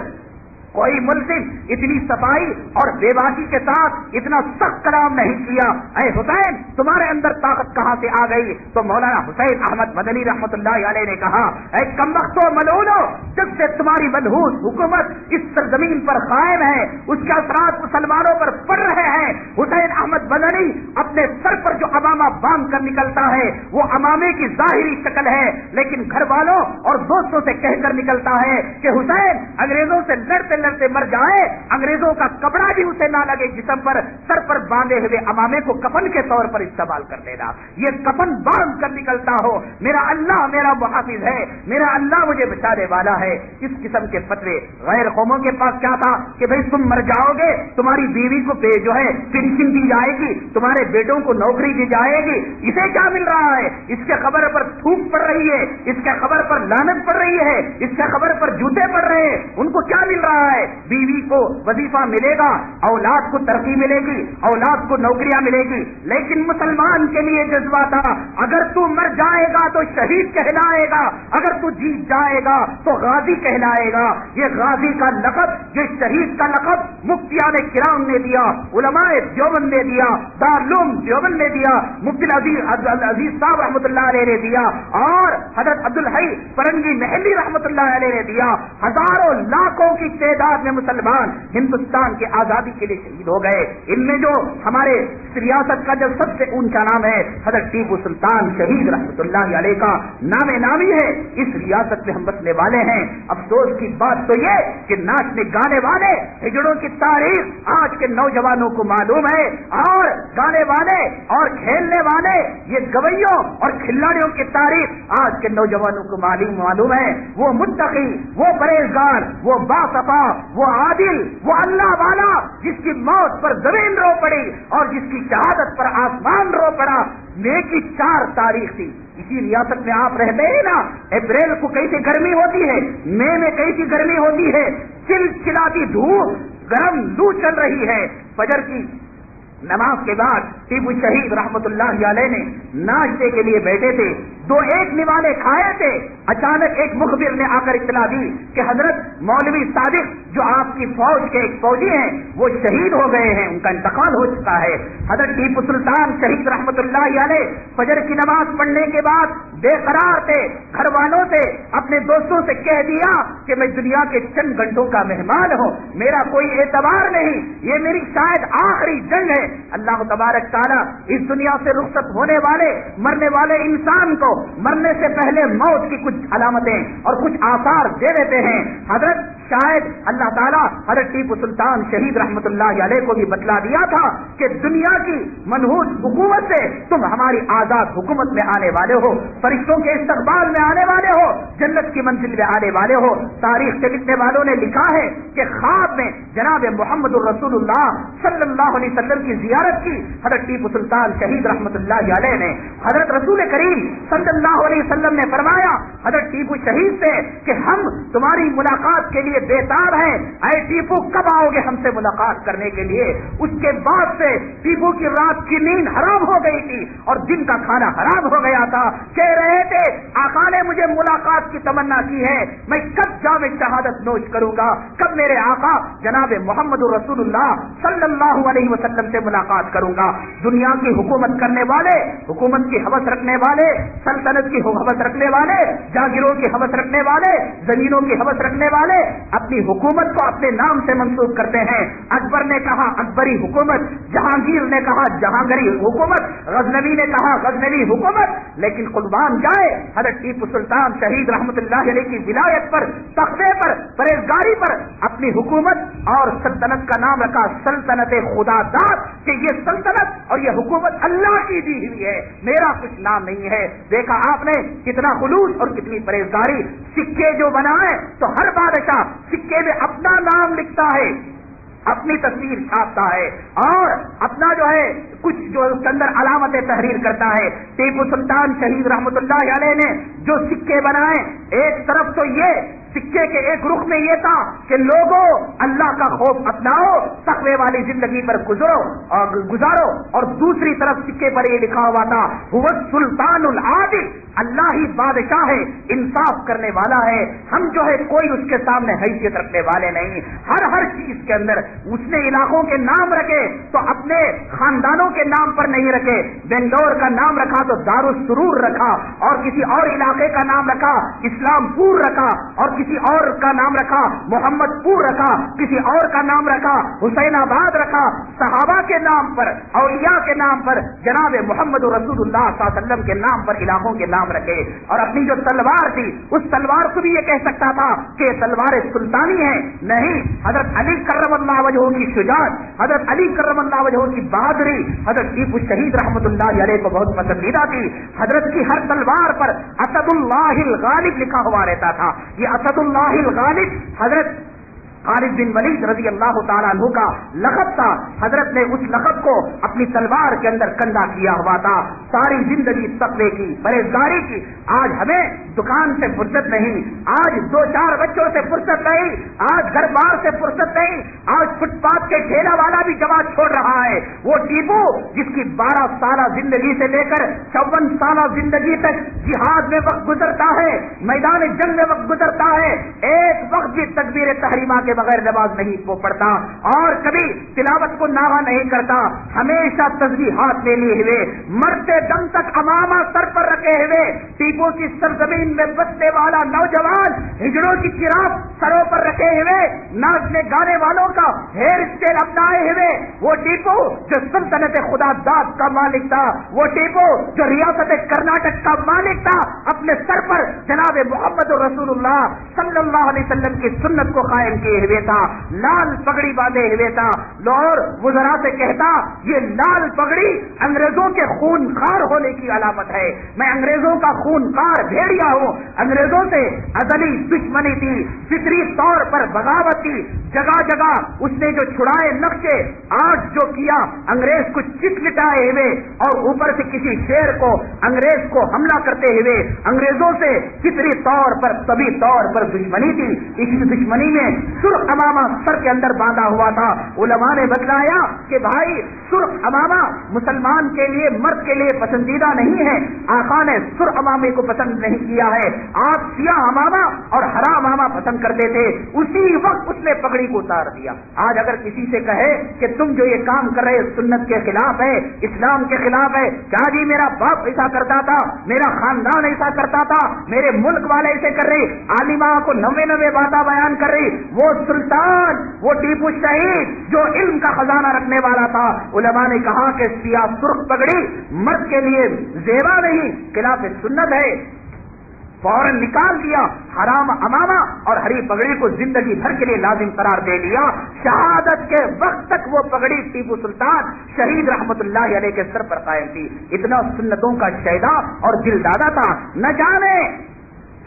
کوئی ملزم اتنی صفائی اور بےباکی کے ساتھ اتنا سخت کلام نہیں کیا، اے حسین تمہارے اندر طاقت کہاں سے آ گئی؟ تو مولانا حسین احمد مدنی رحمت اللہ علیہ نے کہا، اے کمبختو ملعونو، جب سے تمہاری منحوس حکومت اس سرزمین پر قائم ہے اس کے اثرات مسلمانوں پر پڑ رہے ہیں۔ حسین احمد مدنی اپنے سر پر جو امامہ باندھ کر نکلتا ہے وہ امامے کی ظاہری شکل ہے، لیکن گھر والوں اور دوستوں سے کہہ کر نکلتا ہے کہ حسین انگریزوں سے لڑتے لڑتے مر جائے، انگریزوں کا کپڑا بھی اسے نہ لگے جسم پر، سر پر باندھے ہوئے امامے کو کفن کے طور پر استعمال کر دینا، یہ کفن باندھ کر نکلتا ہو، میرا اللہ میرا محافظ ہے، میرا اللہ مجھے بچانے والا ہے۔ اس قسم کے فتوے غیر قوموں کے پاس کیا تھا کہ بھئی تم مر جاؤ گے، تمہاری بیوی کو جو ہے پینشن دی جائے گی، تمہارے بیٹوں کو نوکری دی جائے گی، اسے کیا مل رہا ہے؟ اس کے خبر پر تھوک پڑ رہی ہے، اس کے خبر پر لعنت پڑ رہی ہے، اس کے خبر پر جوتے پڑ رہے ہیں، ان کو کیا مل رہا ہے؟ بیوی کو وظیفہ ملے گا، اولاد کو ترقی ملے گی، اولاد کو نوکریاں ملے گی، لیکن مسلمان کے لیے جذبہ تھا اگر تو مر جائے گا تو شہید کہلائے گا، اگر تو جیت جائے گا تو غازی کہلائے گا۔ یہ غازی کا لقب، یہ شہید کا لقب مفتیان کرام نے دیا، علماء دیوبند نے دیا، دارالعلوم دیوبند نے دیا، مفتی عزیز صاحب رحمۃ اللہ علیہ نے دیا، اور حضرت عبدالحی فرنگی محلی رحمۃ اللہ علیہ نے دیا۔ ہزاروں لاکھوں کی تعداد میں مسلمان ہندوستان کی آزادی کے لیے شہید ہو گئے۔ ان میں جو ہمارے ریاست کا جو سب سے اونچا نام ہے حضرت ٹیپو سلطان شہید رحمۃ اللہ علیہ کا نام نامی ہے، اس ریاست میں ہم بسنے والے ہیں۔ افسوس کی بات تو یہ کہ ناچنے گانے والے ہجڑوں کی تاریخ آج کے نوجوانوں کو معلوم ہے، اور گانے والے اور کھیلنے والے یہ گویوں اور کھلاڑیوں کی تاریخ آج کے نوجوانوں کو معلوم ہے۔ وہ متقی، وہ پرہیزگار، وہ باصفا، وہ عادل، وہ اللہ والا جس کی موت پر زمین رو پڑی اور جس کی شہادت پر آسمان رو پڑا، نیکی 4 تاریخ تھی۔ اسی ریاست میں آپ رہتے ہیں نا، اپریل کو کیسی گرمی ہوتی ہے، مئی میں کیسی گرمی ہوتی ہے، چلچلاتی دھوپ، گرم لو چل رہی ہے۔ فجر کی نماز کے بعد ٹیپو شہید رحمت اللہ علیہ نے ناشتے کے لیے بیٹھے تھے، 2 نوالے کھائے تھے، اچانک ایک مخبر نے آ کر اطلاع دی کہ حضرت مولوی صادق جو آپ کی فوج کے ایک فوجی ہیں وہ شہید ہو گئے ہیں، ان کا انتقال ہو چکا ہے۔ حضرت ٹیپو سلطان شہید رحمت اللہ علیہ فجر کی نماز پڑھنے کے بعد بے قرار تھے، گھر والوں سے اپنے دوستوں سے کہہ دیا کہ میں دنیا کے چند گھنٹوں کا مہمان ہوں، میرا کوئی اعتبار نہیں، یہ میری شاید آخری جنگ ہے۔ اللہ تبارک تعالیٰ اس دنیا سے رخصت ہونے والے مرنے والے انسان کو مرنے سے پہلے موت کی کچھ علامتیں اور کچھ آثار دے دیتے ہیں۔ حضرت شاید اللہ تعالیٰ حضرت ٹیپو سلطان شہید رحمت اللہ علیہ کو بھی بتلا دیا تھا کہ دنیا کی منحوس حکومت سے تم ہماری آزاد حکومت میں آنے والے ہو، فرشتوں کے استقبال میں آنے والے ہو، جنت کی منزل میں آنے والے ہو۔ تاریخ کے لکھنے والوں نے لکھا ہے کہ خواب میں جناب محمد الرسول اللہ صلی اللہ علیہ وسلم کی زیارت کی حضرت ٹیپو سلطان شہید رحمت اللہ علیہ نے۔ حضرت رسول کریم صلی اللہ علیہ وسلم نے فرمایا حضرت ٹیپو شہید سے کہ ہم تمہاری ملاقات کے لیے بےتاب ہیں، اے ٹیپو کب آؤ گے ہم سے ملاقات کرنے کے لیے؟ اس کے بعد سے ٹیپو کی رات کی نیند حرام ہو گئی تھی اور دن کا کھانا حرام ہو گیا تھا۔ کہہ رہے تھے آقا نے مجھے ملاقات کی تمنا کی ہے، میں کب جام شہادت نوش کروں گا، کب میرے آقا جناب محمد رسول اللہ صلی اللہ علیہ وسلم سے ملاقات کروں گا۔ دنیا کی حکومت کرنے والے، حکومت کی حوث رکھنے والے، سلطنت کی حوث رکھنے والے، جاگیروں کی حوث رکھنے والے، زمینوں کی حوث رکھنے والے اپنی حکومت کو اپنے نام سے منسوخ کرتے ہیں۔ اکبر نے کہا اکبری حکومت، جہانگیر نے کہا جہانگیری حکومت، غزنوی نے کہا غزنوی حکومت، لیکن قربان جائے حضرت ٹیپو سلطان شہید رحمت اللہ علیہ کی ولایت پر، تختے پر، پرہیزگاری پر اپنی حکومت اور سلطنت کا نام رکھا سلطنت خدا داد، کہ یہ سلطنت اور یہ حکومت اللہ کی دی ہوئی ہے، میرا کچھ نام نہیں ہے۔ دیکھا آپ نے کتنا خلوص اور کتنی پرہیزگاری۔ سکے جو بنائے تو ہر بادشاہ سکے میں اپنا نام لکھتا ہے، اپنی تصویر چھاپتا ہے اور اپنا جو ہے کچھ جو اس کے اندر علامت تحریر کرتا ہے۔ ٹیپو سلطان شہید رحمت اللہ علیہ نے جو سکے بنائے، ایک طرف تو یہ سکے کے ایک رخ میں یہ تھا کہ لوگوں اللہ کا خوف اپناؤ، تقوی والی زندگی پر گزارو، اور دوسری طرف سکے پر یہ لکھا ہوا تھا هو السلطان العادل، اللہ ہی بادشاہ ہے، انصاف کرنے والا ہے، ہم جو ہے کوئی اس کے سامنے حیثیت رکھنے والے نہیں۔ ہر چیز کے اندر اس نے علاقوں کے نام رکھے تو اپنے خاندانوں کے نام پر نہیں رکھے، بنگلور کا نام رکھا تو دارالسرور رکھا، اور کسی اور علاقے کا نام رکھا اسلام پور رکھا، اور کسی اور کا نام رکھا محمد پور رکھا، کسی اور کا نام رکھا حسین آباد رکھا، صحابہ کے نام پر، اولیاء کے نام پر، جناب محمد رسول اللہ صلی اللہ علیہ وسلم کے نام پر علاقوں کے نام رکھے۔ اور اپنی جو تلوار تھی اس تلوار کو بھی یہ کہہ سکتا تھا کہ تلوار سلطانی ہے، نہیں، حضرت علی کرم اللہ وجہہ کی شجاعت، حضرت علی کرم اللہ وجہہ کی بہادری حضرت ٹیپو شہید رحمت اللہ علیہ کو بہت پسندیدہ تھی۔ حضرت کی ہر تلوار پر اسد اللہ الغالب لکھا ہوا رہتا تھا۔ یہ اسد اللہ الغالب حضرت خالد بن ولید رضی اللہ تعالیٰ عنہ کا لقب تھا۔ حضرت نے اس لقب کو اپنی تلوار کے اندر کندہ کیا ہوا تھا۔ ساری زندگی تقوی کی، پرہیزگاری کی۔ آج ہمیں دکان سے فرصت نہیں، آج 2-4 بچوں سے فرصت نہیں، آج گھر بار سے فرصت نہیں، آج فٹ پاتھ کے ٹھیلا والا بھی جماعت چھوڑ رہا ہے۔ وہ ٹیپو جس کی 12 سالہ زندگی سے لے کر 54 سالہ زندگی تک جہاد میں وقت گزرتا ہے، میدان جنگ میں وقت گزرتا ہے، ایک وقت بھی تکبیر تحریمہ کے بغیر نماز نہیں وہ پڑھتا، اور کبھی تلاوت کو ناغہ نہیں کرتا، ہمیشہ تسبیحات لے لیے ہوئے، مرتے دم تک امامہ سر پر رکھے ہوئے، ٹیپو کی سرزمین میں بسنے والا نوجوان ہجڑوں کی چراغ سروں پر رکھے ہوئے، ناچنے گانے والوں کا ہیئر اسٹائل اپنائے ہوئے، وہ ٹیپو جو سلطنت خدا داد کا مالک تھا، وہ ٹیپو جو ریاست کرناٹک کا مالک تھا، اپنے سر پر جناب محمد رسول اللہ صلی اللہ علیہ وسلم کی سنت کو قائم کیے ہوئے تھا، لال پگڑی باندھے ہوئے تھا، اور وزراء سے کہتا یہ لال پگڑی انگریزوں کے خون خار ہونے کی علامت ہے، میں انگریزوں کا خون خار بھیڑیا ہوں، انگریزوں سے ازلی دشمنی تھی، فطری طور پر بغاوت تھی، جگہ جگہ اس نے جو چھڑائے نقشے، آج جو کیا انگریز کو چٹ لٹائے ہوئے اور اوپر سے کسی شیر کو انگریز کو حملہ کرتے ہوئے، انگریزوں سے فطری طور پر طبی طور پر دشمنی تھی، اس دشمنی میں سرخ امامہ سر کے اندر باندھا ہوا تھا۔ علماء نے بتلایا کہ بھائی سرخ امامہ مسلمان کے لیے، مرد کے لیے پسندیدہ نہیں ہے، آقا نے سرخ امامے کو پسند نہیں کیا ہے، آپ سیاہ امامہ اور ہرا امامہ پسند کرتے تھے، اسی وقت اس نے پگڑی کو اتار دیا۔ آج اگر کسی سے کہے کہ تم جو یہ کام کر رہے سنت کے خلاف ہے، اسلام کے خلاف ہے، کیا جی میرا باپ ایسا کرتا تھا، میرا خاندان ایسا کرتا تھا، میرے ملک والے ایسے کر رہے، عالمہ کو 99 باتیں بیان کر رہی، وہ سلطان، وہ ٹیپو شہید جو علم کا خزانہ رکھنے والا تھا، علماء نے کہا کہ سیاہ سرخ پگڑی مرد کے لیے زیبا نہیں، خلاف سنت ہے، فوراً نکال دیا، حرام امامہ اور ہری پگڑی کو زندگی بھر کے لیے لازم قرار دے دیا۔ شہادت کے وقت تک وہ پگڑی ٹیپو سلطان شہید رحمت اللہ علیہ کے سر پر قائم تھی۔ اتنا سنتوں کا شہدا اور دل دادا تھا، نہ جانے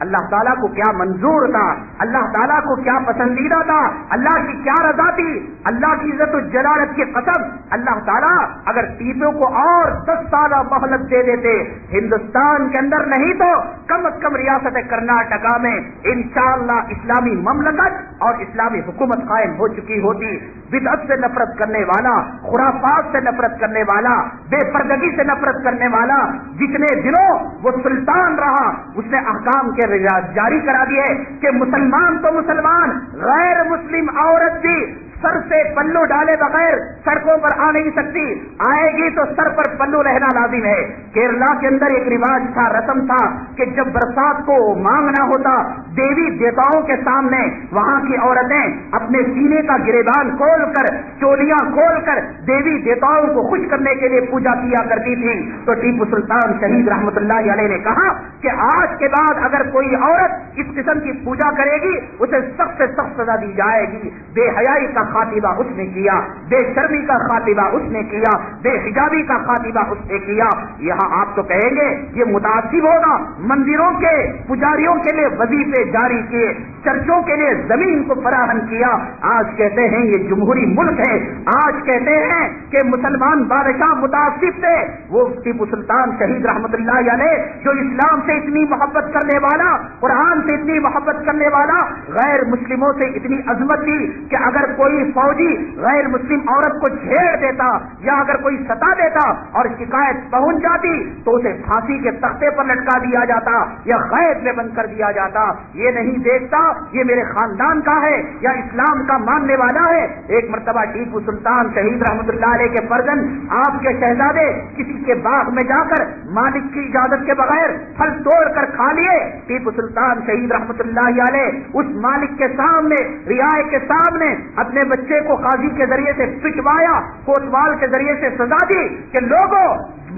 اللہ تعالیٰ کو کیا منظور تھا، اللہ تعالیٰ کو کیا پسندیدہ تھا، اللہ کی کیا رضا تھی، اللہ کی عزت و جلالت کی قسم، اللہ تعالیٰ اگر ٹیپو کو اور 10 سالہ مہلت دے دیتے، ہندوستان کے اندر نہیں تو کم از کم ریاست کرناٹکا میں انشاءاللہ اسلامی مملکت اور اسلامی حکومت قائم ہو چکی ہوتی۔ بدعت سے نفرت کرنے والا، خرافات سے نفرت کرنے والا، بے پردگی سے نفرت کرنے والا، جتنے دنوں وہ سلطان رہا، اس نے احکام کے جاری کرا دیے کہ مسلمان تو مسلمان، غیر مسلم عورت بھی سر سے پلو ڈالے بغیر سڑکوں پر آ نہیں سکتی، آئے گی تو سر پر پلو رہنا لازم ہے۔ کیرلا کے اندر ایک رواج تھا، رسم تھا کہ جب برسات کو مانگنا ہوتا، دیوی دیوتاؤں کے سامنے وہاں کی عورتیں اپنے سینے کا گریبان کھول کر، چولیاں کھول کر دیوی دیوتاؤں کو خوش کرنے کے لیے پوجا کیا کرتی تھی۔ تو ٹیپو سلطان شہید رحمت اللہ علیہ نے کہا کہ آج کے بعد اگر کوئی عورت اس قسم کی پوجا کرے گی اسے سخت سے سخت سزا دی جائے گی۔ بے حیائی کا خاتمہ اس نے کیا، بے شرمی کا خاتمہ اس نے کیا، بے حجابی کا خاتمہ اس نے کیا۔ یہاں آپ تو کہیں گے یہ متعصب ہوگا، مندروں کے پجاریوں کے لیے وظیفے ادارے جاری کیے, چرچوں کے لیے زمین کو فراہم کیا. آج کہتے ہیں یہ جمہوری ملک ہے, آج کہتے ہیں کہ مسلمان بادشاہ متعصب تھے. وہ ٹیپو سلطان شہید رحمت اللہ علیہ جو اسلام سے اتنی محبت کرنے والا, قرآن سے اتنی محبت کرنے والا, غیر مسلموں سے اتنی عظمت تھی کہ اگر کوئی فوجی غیر مسلم عورت کو چھیڑ دیتا یا اگر کوئی ستا دیتا اور شکایت پہنچ جاتی تو اسے پھانسی کے تختے پر لٹکا دیا جاتا یا قید میں بند کر دیا جاتا. یہ نہیں دیکھتا یہ میرے خاندان کا ہے یا اسلام کا ماننے والا ہے. ایک مرتبہ ٹیپو سلطان شہید رحمت اللہ علیہ کے فرزند آپ کے شہزادے کسی کے باغ میں جا کر مالک کی اجازت کے بغیر پھل توڑ کر کھا لیے. ٹیپو سلطان شہید رحمت اللہ علیہ اس مالک کے سامنے, رعایا کے سامنے اپنے بچے کو قاضی کے ذریعے سے پٹوایا, کوتوال کے ذریعے سے سزا دی کہ لوگوں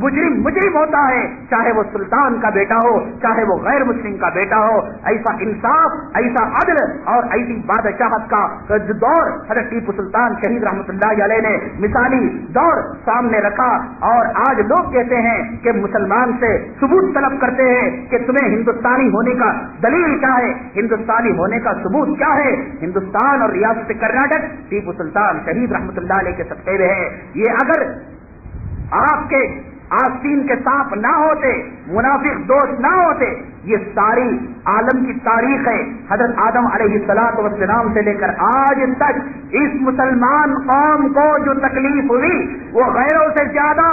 مجرم مجرم ہوتا ہے, چاہے وہ سلطان کا بیٹا ہو چاہے وہ غیر مسلم کا بیٹا ہو. ایسا انصاف, ایسا عدل اور ایسی بادشاہت کا دور حضرت ٹیپو سلطان شہید رحمت اللہ علیہ نے مثالی دور سامنے رکھا. اور آج لوگ کہتے ہیں کہ مسلمان سے ثبوت طلب کرتے ہیں کہ تمہیں ہندوستانی ہونے کا دلیل کیا ہے, ہندوستانی ہونے کا ثبوت کیا ہے. ہندوستان اور ریاست کرناٹک ٹیپو سلطان شہید رحمت اللہ علیہ کے سکتے ہوئے ہے. یہ اگر آپ کے آستین کے سانپ نہ ہوتے, منافق دوست نہ ہوتے, یہ ساری عالم کی تاریخ ہے. حضرت آدم علیہ السلام سے لے کر آج تک اس مسلمان قوم کو جو تکلیف ہوئی وہ غیروں سے زیادہ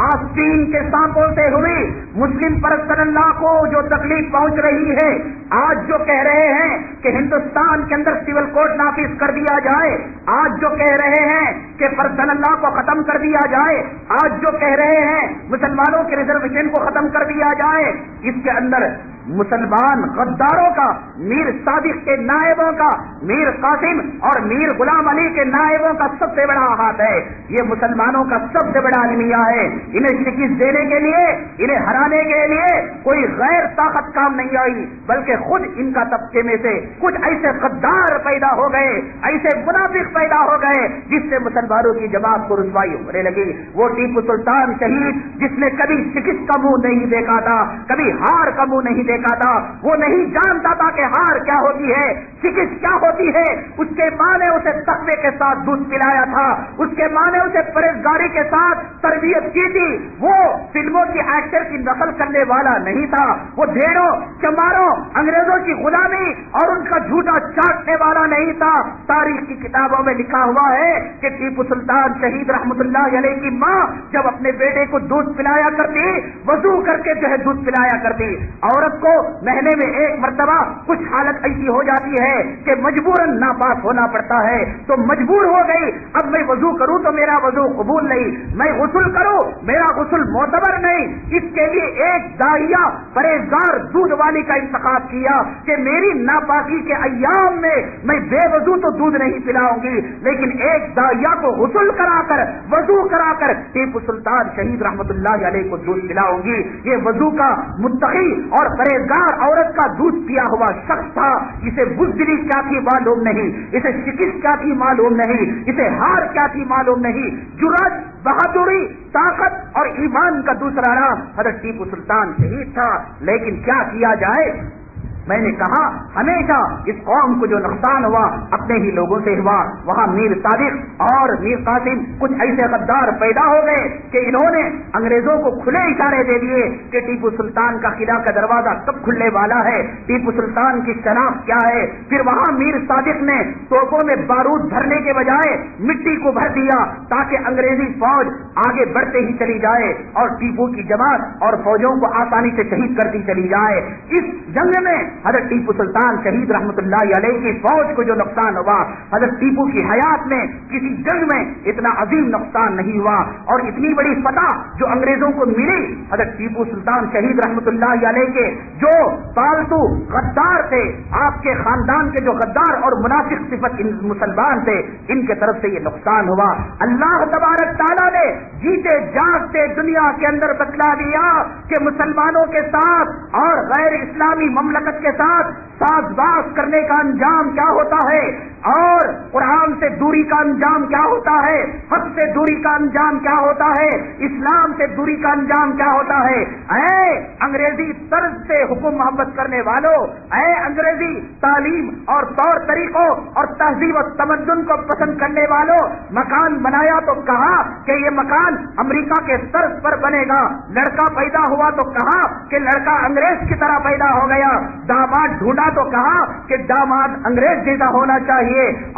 آستین کے سانپوں سے ہوئی. مسلم پرست اللہ کو جو تکلیف پہنچ رہی ہے, آج جو کہہ رہے ہیں کہ ہندوستان کے اندر سول کوڈ نافذ کر دیا جائے, آج جو کہہ رہے ہیں کہ پرست اللہ کو ختم کر دیا جائے, آج جو کہہ رہے ہیں مسلمانوں کے ریزرویشن کو ختم کر دیا جائے, اس کے اندر مسلمان غداروں کا, میر صادق کے نائبوں کا, میر قاسم اور میر غلام علی کے نائبوں کا سب سے بڑا ہاتھ ہے. یہ مسلمانوں کا سب سے بڑا المیہ ہے. انہیں شکست دینے کے لیے, انہیں ہرانے کے لیے کوئی غیر طاقت کام نہیں آئی, بلکہ خود ان کا طبقے میں سے کچھ ایسے غدار پیدا ہو گئے, ایسے منافق پیدا ہو گئے جس سے مسلمانوں کی جماعت کو رسوائی ہونے لگی. وہ ٹیپو سلطان شہید جس نے کبھی شکست کا منہ نہیں دیکھا تھا, کبھی ہار کا منہ نہیں دیکھا تھا, وہ نہیں جانتا تھا کہ ہار کیا ہوتی ہے, شکست کیا ہوتی ہے. اس کے ماں نے اسے تقوی کے ساتھ دودھ پلایا تھا, اس کے ماں نے اسے پرہیزگاری کے ساتھ تربیت کی تھی. وہ فلموں کی ایکٹر کی نقل کرنے والا نہیں تھا, وہ بھیڑوں چماروں انگریزوں کی غلامی اور ان کا جھوٹا چاٹنے والا نہیں تھا. تاریخ کی کتابوں میں لکھا ہوا ہے کہ ٹیپو سلطان شہید رحمت اللہ علیہ کی ماں جب اپنے بیٹے کو دودھ پلایا کرتی, وضو کر کے جو ہے دودھ پلایا کرتی. عورت کو مہینے میں ایک مرتبہ کچھ حالت ایسی ہو جاتی ہے کہ مجبوراً ناپاک ہونا پڑتا ہے, تو مجبور ہو گئی, اب میں وضو کروں تو میرا وضو قبول نہیں, میں غسل کروں میرا غسل معتبر نہیں. اس کے لیے ایک داہیہ پرہیزگار دودھ والی کا انتخاب کیا کہ میری ناپاکی کے ایام میں میں بے وضو تو دودھ نہیں پلاؤں گی, لیکن ایک داہیہ کو غسل کرا کر وضو کرا کر ٹیپو سلطان شہید رحمت اللہ علیہ کو دودھ پلاؤں گی. یہ وضو کا متقی اور پرہیزگار عورت کا دودھ پیا ہوا شخص تھا. اسے بزدلی کیا تھی معلوم نہیں, اسے شکست کیا تھی معلوم نہیں, اسے ہار کیا تھی معلوم نہیں. جرأت, بہادری, طاقت اور ایمان کا دوسرا نام حضرت ٹیپو سلطان شہید تھا. لیکن کیا کیا جائے, میں نے کہا ہمیشہ اس قوم کو جو نقصان ہوا اپنے ہی لوگوں سے ہوا. وہاں میر صادق اور میر قاسم کچھ ایسے غدار پیدا ہو گئے کہ انہوں نے انگریزوں کو کھلے اشارے دے دیے کہ ٹیپو سلطان کا قلعہ کا دروازہ کب کھلنے والا ہے, ٹیپو سلطان کی شناخت کیا ہے. پھر وہاں میر صادق نے توپوں میں بارود بھرنے کے بجائے مٹی کو بھر دیا تاکہ انگریزی فوج آگے بڑھتے ہی چلی جائے اور ٹیپو کی جماعت اور فوجوں کو آسانی سے شہید کرتی چلی جائے. اس جنگ میں حضرت ٹیپو سلطان شہید رحمت اللہ علیہ کی فوج کو جو نقصان ہوا, حضرت ٹیپو کی حیات میں کسی جنگ میں اتنا عظیم نقصان نہیں ہوا. اور اتنی بڑی فتح جو انگریزوں کو ملی, حضرت ٹیپو سلطان شہید رحمت اللہ علیہ کے جو پالتو غدار تھے, آپ کے خاندان کے جو غدار اور منافق صفت مسلمان تھے, ان کے طرف سے یہ نقصان ہوا. اللہ تبارک تعالیٰ نے جیتے جاگتے دنیا کے اندر بتلا دیا کہ مسلمانوں کے ساتھ اور غیر اسلامی مملکت کے ساتھ ساز باز کرنے کا انجام کیا ہوتا ہے، اور قرآن سے دوری کا انجام کیا ہوتا ہے، حق سے دوری کا انجام کیا ہوتا ہے، اسلام سے دوری کا انجام کیا ہوتا ہے۔ اے انگریزی طرز سے حکم محبت کرنے والوں، اے انگریزی تعلیم اور طور طریقوں اور تہذیب و تمدن کو پسند کرنے والوں، مکان بنایا تو کہا کہ یہ مکان امریکہ کے طرز پر بنے گا، لڑکا پیدا ہوا تو کہا کہ لڑکا انگریز کی طرح پیدا ہو گیا، داماد ڈھونڈا تو کہا کہ داماد انگریز جیسا ہونا چاہیے،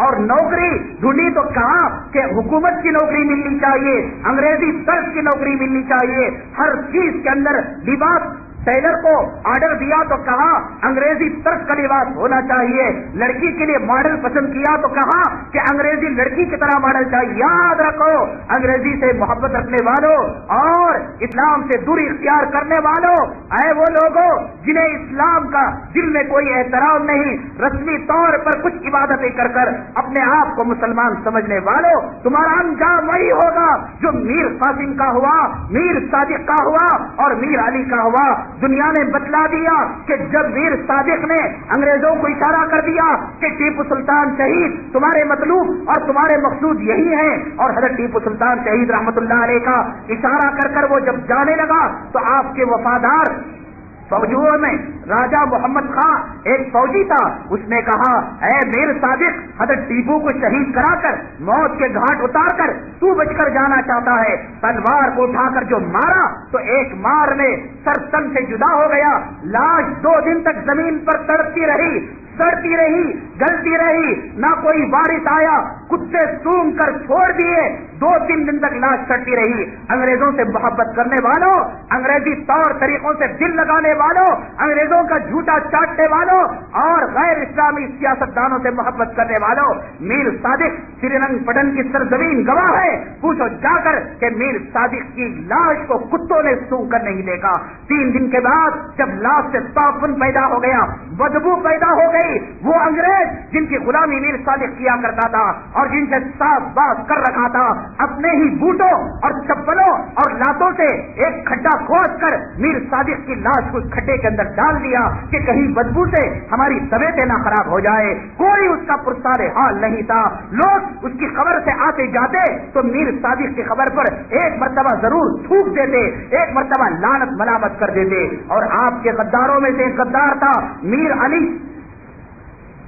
اور نوکری ڈھونڈی تو کہا کہ حکومت کی نوکری ملنی چاہیے، انگریزی طرز کی نوکری ملنی چاہیے، ہر چیز کے اندر لباس ٹیلر کو آرڈر دیا تو کہا انگریزی طرز کا لباس ہونا چاہیے، لڑکی کے لیے ماڈل پسند کیا تو کہا کہ انگریزی لڑکی کی طرح ماڈل چاہیے۔ یاد رکھو، انگریزی سے محبت رکھنے والوں اور اسلام سے دوری اختیار کرنے والوں، اے وہ لوگوں جنہیں اسلام کا دل میں کوئی احترام نہیں، رسمی طور پر کچھ عبادتیں کر اپنے آپ کو مسلمان سمجھنے والوں، تمہارا انجام وہی ہوگا جو میر قاسم کا ہوا، میر صادق کا ہوا اور میر علی کا ہوا۔ دنیا نے بتلا دیا کہ جب میر صادق نے انگریزوں کو اشارہ کر دیا کہ ٹیپو سلطان شہید تمہارے مطلوب اور تمہارے مقصود یہی ہے، اور حضرت ٹیپو سلطان شہید رحمت اللہ علیہ کا اشارہ کر وہ جب جانے لگا تو آپ کے وفادار فوجیوں میں راجہ محمد خان ایک فوجی تھا، اس نے کہا اے میر صادق، حضرت ٹیپو کو شہید کرا کر موت کے گھاٹ اتار کر تو بچ کر جانا چاہتا ہے، تلوار کو اٹھا کر جو مارا تو ایک مار میں سر تن سے جدا ہو گیا، لاش 2 دن تک زمین پر تڑپتی رہی، سڑتی رہی، گلتی رہی، نہ کوئی وارث آیا، کتے سونگ کر چھوڑ دیے، 2-3 دن تک لاش سڑتی رہی۔ انگریزوں سے محبت کرنے والوں، انگریزی طور طریقوں سے دل لگانے والوں، انگریزوں کا جھوٹا چاٹنے والوں اور غیر اسلامی سیاستدانوں سے محبت کرنے والوں، میر صادق سری رنگ پٹن کی سرزمین گواہ ہے، پوچھو جا کر کہ میر صادق کی لاش کو کتوں نے سونگ کر نہیں دیکھا۔ 3 دن کے بعد جب لاش سے تعفن پیدا ہو گیا، بدبو پیدا ہو گئی، وہ انگریز جن کی غلامی میر صادق کیا کرتا تھا اور جن سے ساز باز کر رکھا تھا، اپنے ہی بوٹوں اور چپلوں اور لاتوں سے ایک کھڈا کھود کر میر صادق کی لاش کو کھڈے کے اندر ڈال دیا کہ کہیں بدبو سے ہماری طبیعتیں نہ خراب ہو جائے۔ کوئی اس کا پرسار حال نہیں تھا، لوگ اس کی خبر سے آتے جاتے تو میر صادق کی خبر پر ایک مرتبہ ضرور تھوک دیتے، ایک مرتبہ لعنت ملامت کر دیتے۔ اور آپ کے غداروں میں سے ایک غدار تھا میر علی،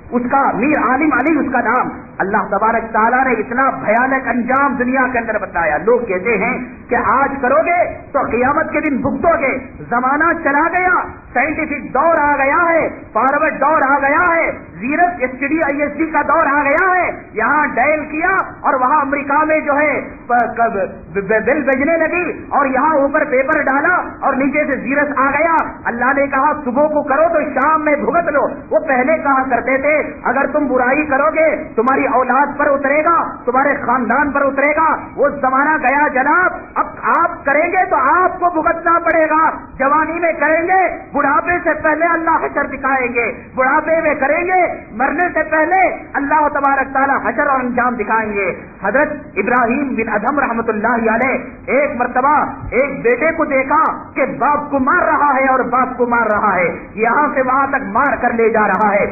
اس کا میر عالم علی اس کا نام۔ اللہ تبارک تعالیٰ نے اتنا بھیانک انجام دنیا کے اندر بتایا، لوگ کہتے ہیں کہ آج کرو گے تو قیامت کے دن بھگتو گے، زمانہ چلا گیا، سائنٹیفک دور آ گیا ہے، فارورڈ دور آ گیا ہے، زیرس STD ISD کا دور آ گیا ہے، یہاں ڈائل کیا اور وہاں امریکہ میں جو ہے بل بجنے لگی اور یہاں اوپر پیپر ڈالا اور نیچے سے زیرس آ گیا۔ اللہ نے کہا صبح کو کرو تو شام میں بھگت لو۔ وہ پہلے کہا کرتے تھے اگر تم برائی کرو گے تمہاری اولاد پر اترے گا، تمہارے خاندان پر اترے گا، وہ زمانہ گیا جناب۔ اب آپ کریں گے تو آپ کو بھگتنا پڑے گا، جوانی میں کریں گے، بڑھاپے سے پہلے اللہ حشر دکھائیں گے، بڑھاپے میں کریں گے، مرنے سے پہلے اللہ تبارک تعالیٰ حشر اور انجام دکھائیں گے۔ حضرت ابراہیم بن ادھم رحمت اللہ علیہ ایک مرتبہ ایک بیٹے کو دیکھا کہ باپ کو مار رہا ہے اور باپ کو مار رہا ہے، یہاں سے وہاں تک مار کر لے جا رہا ہے۔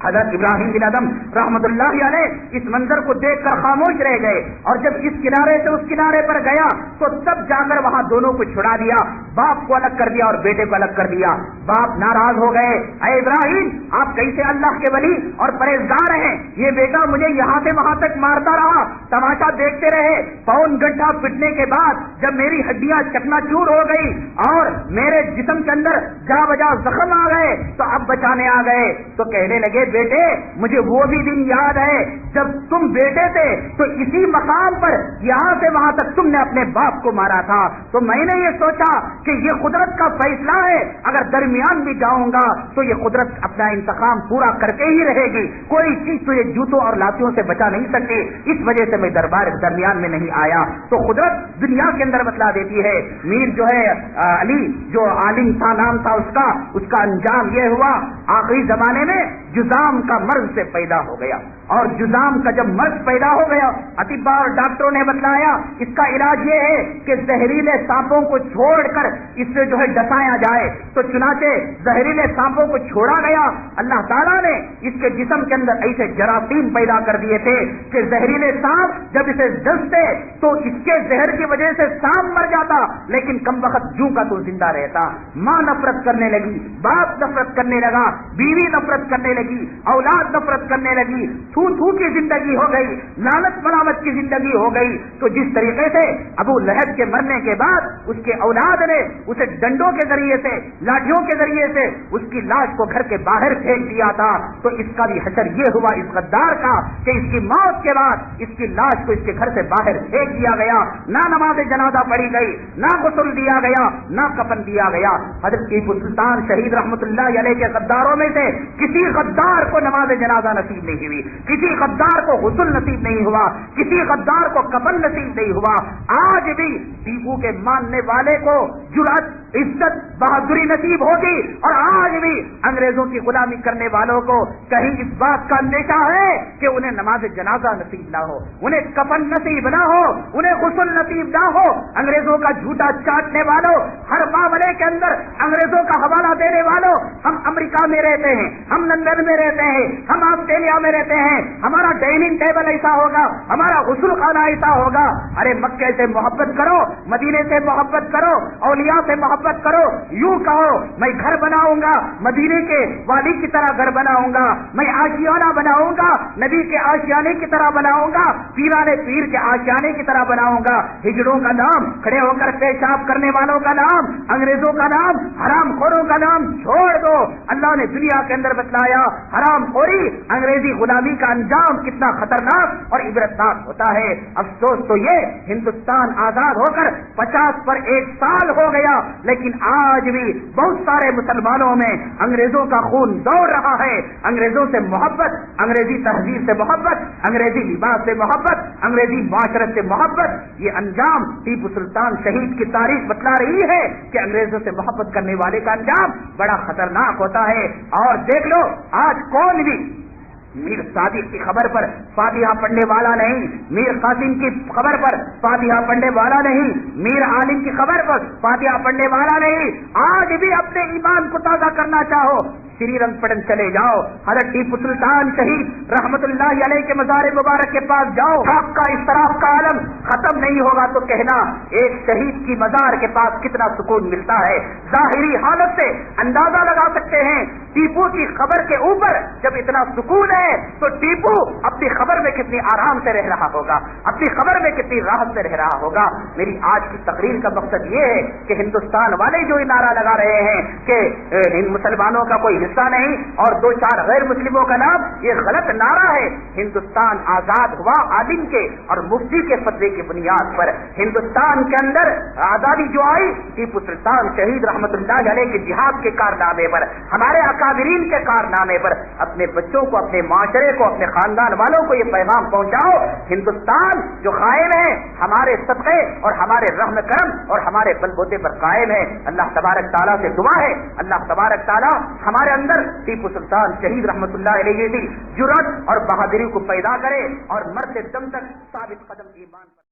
حضرت ابراہیم بن ادم رحمت اللہ علیہ اس منظر کو دیکھ کر خاموش رہ گئے، اور جب اس کنارے سے اس کنارے پر گیا تو تب جا کر وہاں دونوں کو چھڑا دیا، باپ کو الگ کر دیا اور بیٹے کو الگ کر دیا۔ باپ ناراض ہو گئے، اے ابراہیم آپ کیسے اللہ کے ولی اور پرہیزگار ہیں، یہ بیٹا مجھے یہاں سے وہاں تک مارتا رہا، تماشا دیکھتے رہے، پون گھنٹہ پٹنے کے بعد جب میری ہڈیاں چکنا چور ہو گئی اور میرے جسم کے اندر جا بجا زخم آ گئے تو اب بچانے آ گئے۔ تو کہنے لگے بیٹے مجھے وہ بھی دن یاد ہے جب تم بیٹے تھے تو اسی مقام پر یہاں سے وہاں تک تم نے اپنے باپ کو مارا تھا، تو میں نے یہ سوچا کہ یہ قدرت کا فیصلہ ہے، اگر درمیان بھی جاؤں گا تو یہ قدرت اپنا انتقام پورا کر کے ہی رہے گی، کوئی چیز تو یہ جوتوں اور لاتیوں سے بچا نہیں سکتی، اس وجہ سے میں درمیان میں نہیں آیا۔ تو قدرت دنیا کے اندر بتلا دیتی ہے۔ میر جو ہے علی، جو عالم تھا، نام تھا اس کا انجام یہ ہوا، آخری زمانے میں جذام کا مرض سے پیدا ہو گیا، اور جذام کا جب مرض پیدا ہو گیا، اطباء اور ڈاکٹروں نے بتلایا اس کا علاج یہ ہے کہ زہریلے سانپوں کو چھوڑ کر اس سے جو ہے ڈسایا جائے۔ تو چنانچہ زہریلے سانپوں کو چھوڑا گیا، اللہ تعالیٰ نے اس کے جسم کے اندر ایسے جراثیم پیدا کر دیے تھے کہ زہریلے سانپ جب اسے ڈستے تو اس کے زہر کی وجہ سے سانپ مر جاتا، لیکن کم وقت جوں کا تو زندہ رہتا۔ ماں نفرت کرنے لگی، باپ نفرت کرنے لگا، بیوی نفرت کرنے لگی، اولاد نفرت کرنے لگی، تھو کی زندگی ہو گئی، لعنت ملامت کی زندگی ہو گئی۔ تو جس طریقے سے ابو لہب کے مرنے کے بعد اس کے اولاد نے اسے ڈنڈوں کے ذریعے سے، لاٹھیوں کے ذریعے سے اس کی لاش کو گھر کے باہر پھینک دیا تھا، تو اس کا بھی حشر یہ ہوا اس غدار کا کہ اس کی موت کے بعد اس کی لاش کو اس کے گھر سے باہر پھینک دیا گیا، نہ نماز جنازہ پڑھی گئی، نہ غسل دیا گیا، نہ کفن دیا گیا۔ حضرت ٹیپو سلطان شہید رحمت اللہ علیہ کے غداروں میں سے کسی غدار کو نماز جنازہ نصیب نہیں ہوئی، کسی غدار کو غسل نصیب نہیں ہوا، کسی غدار کو کفن نصیب نہیں ہوا۔ آج بھی ٹیپو کے ماننے والے کو جرأت، عزت، بہادری نصیب ہوگی، اور آج بھی انگریزوں کی غلامی کرنے والوں کو کہیں اس بات کا اندیشہ ہے کہ انہیں نماز جنازہ نصیب نہ ہو، انہیں کفن نصیب نہ ہو، انہیں غسل نصیب نہ ہو۔ انگریزوں کا جھوٹا چاٹنے والوں، ہر معاملے کے اندر انگریزوں کا حوالہ دینے والوں، ہم امریکہ میں رہتے ہیں، ہم لندن میں رہتے ہیں، ہم آسٹریلیا میں رہتے ہیں، ہمارا ڈائننگ ٹیبل ایسا ہوگا، ہمارا غسل خانہ ایسا ہوگا۔ ارے مکے سے محبت کرو، مدینے سے محبت کرو، اولیاء سے محبت کرو، یوں کہو میں گھر بناؤں گا، مدینے کے والی کی طرح گھر بناؤں گا، میں آشیانہ بناؤں گا، نبی کے آشیانے کی طرح بناؤں گا، پیرانے پیر کے آشیانے کی طرح بناؤں گا۔ ہجڑوں کا نام، کھڑے ہو کر پیشاب کرنے والوں کا نام، انگریزوں کا نام، حرام خوروں کا نام چھوڑ دو۔ اللہ نے دنیا کے اندر بتلایا حرام خوری، انگریزی غلامی کا انجام کتنا خطرناک اور عبرتناک ہوتا ہے۔ افسوس تو یہ ہندوستان آزاد ہو کر 50 پر 1 سال ہو گیا، لیکن آج بھی بہت سارے مسلمانوں میں انگریزوں کا خون دوڑ رہا ہے۔ انگریزوں سے محبت، انگریزی تہذیب سے محبت، انگریزی لباس سے محبت، انگریزی معاشرت سے محبت، یہ انجام ٹیپو سلطان شہید کی تاریخ بتلا رہی ہے کہ انگریزوں سے محبت کرنے والے کا انجام بڑا خطرناک ہوتا ہے۔ اور دیکھ لو آج کون بھی میر صادق کی خبر پر فاتحہ پڑھنے والا نہیں، میر قاسم کی خبر پر فاتحہ پڑھنے والا نہیں، میر عالم کی خبر پر فاتحہ پڑھنے والا نہیں۔ آج بھی اپنے ایمان کو تازہ کرنا چاہو، سری رنگ پٹن چلے جاؤ، حضرت ٹیپو سلطان شہید رحمت اللہ علیہ کے مزار مبارک کے پاس جاؤ، خاک کا اضطراب کا عالم ختم نہیں ہوگا تو کہنا ایک شہید کی مزار کے پاس کتنا سکون ملتا ہے۔ ظاہری حالت سے اندازہ لگا سکتے ہیں ٹیپو کی خبر کے اوپر جب اتنا سکون ہے تو ٹیپو اپنی خبر میں کتنی آرام سے رہ رہا ہوگا، اپنی خبر میں کتنی راحت سے رہ رہا ہوگا۔ میری آج کی تقریر کا مقصد یہ ہے کہ ہندوستان والے جو نعرہ لگا رہے ہیں کہ مسلمانوں کا کوئی حصہ نہیں اور 2-4 غیر مسلموں کا نام، یہ غلط نعرہ ہے۔ ہندوستان آزاد ہوا عالم کے اور مفتی کے فتوے کی بنیاد پر۔ ہندوستان کے اندر آزادی جو آئی ٹیپو سلطان شہید رحمت اللہ علیہ کے جہاد کے کارنامے پر، ہمارے اکابرین کے کارنامے پر۔ اپنے بچوں کو، اپنے معاشرے کو، اپنے خاندان والوں کو یہ پیغام پہنچاؤ، ہندوستان جو قائم ہے ہمارے صدقے اور ہمارے رحم کرم اور ہمارے بل بوتے پر قائم ہے۔ اللہ تبارک تعالیٰ سے دعا ہے اللہ تبارک تعالیٰ ہمارے اندر ٹیپو سلطان شہید رحمت اللہ علیہ کی جرأت اور بہادری کو پیدا کرے اور مرتے دم تک ثابت قدم ایمان پر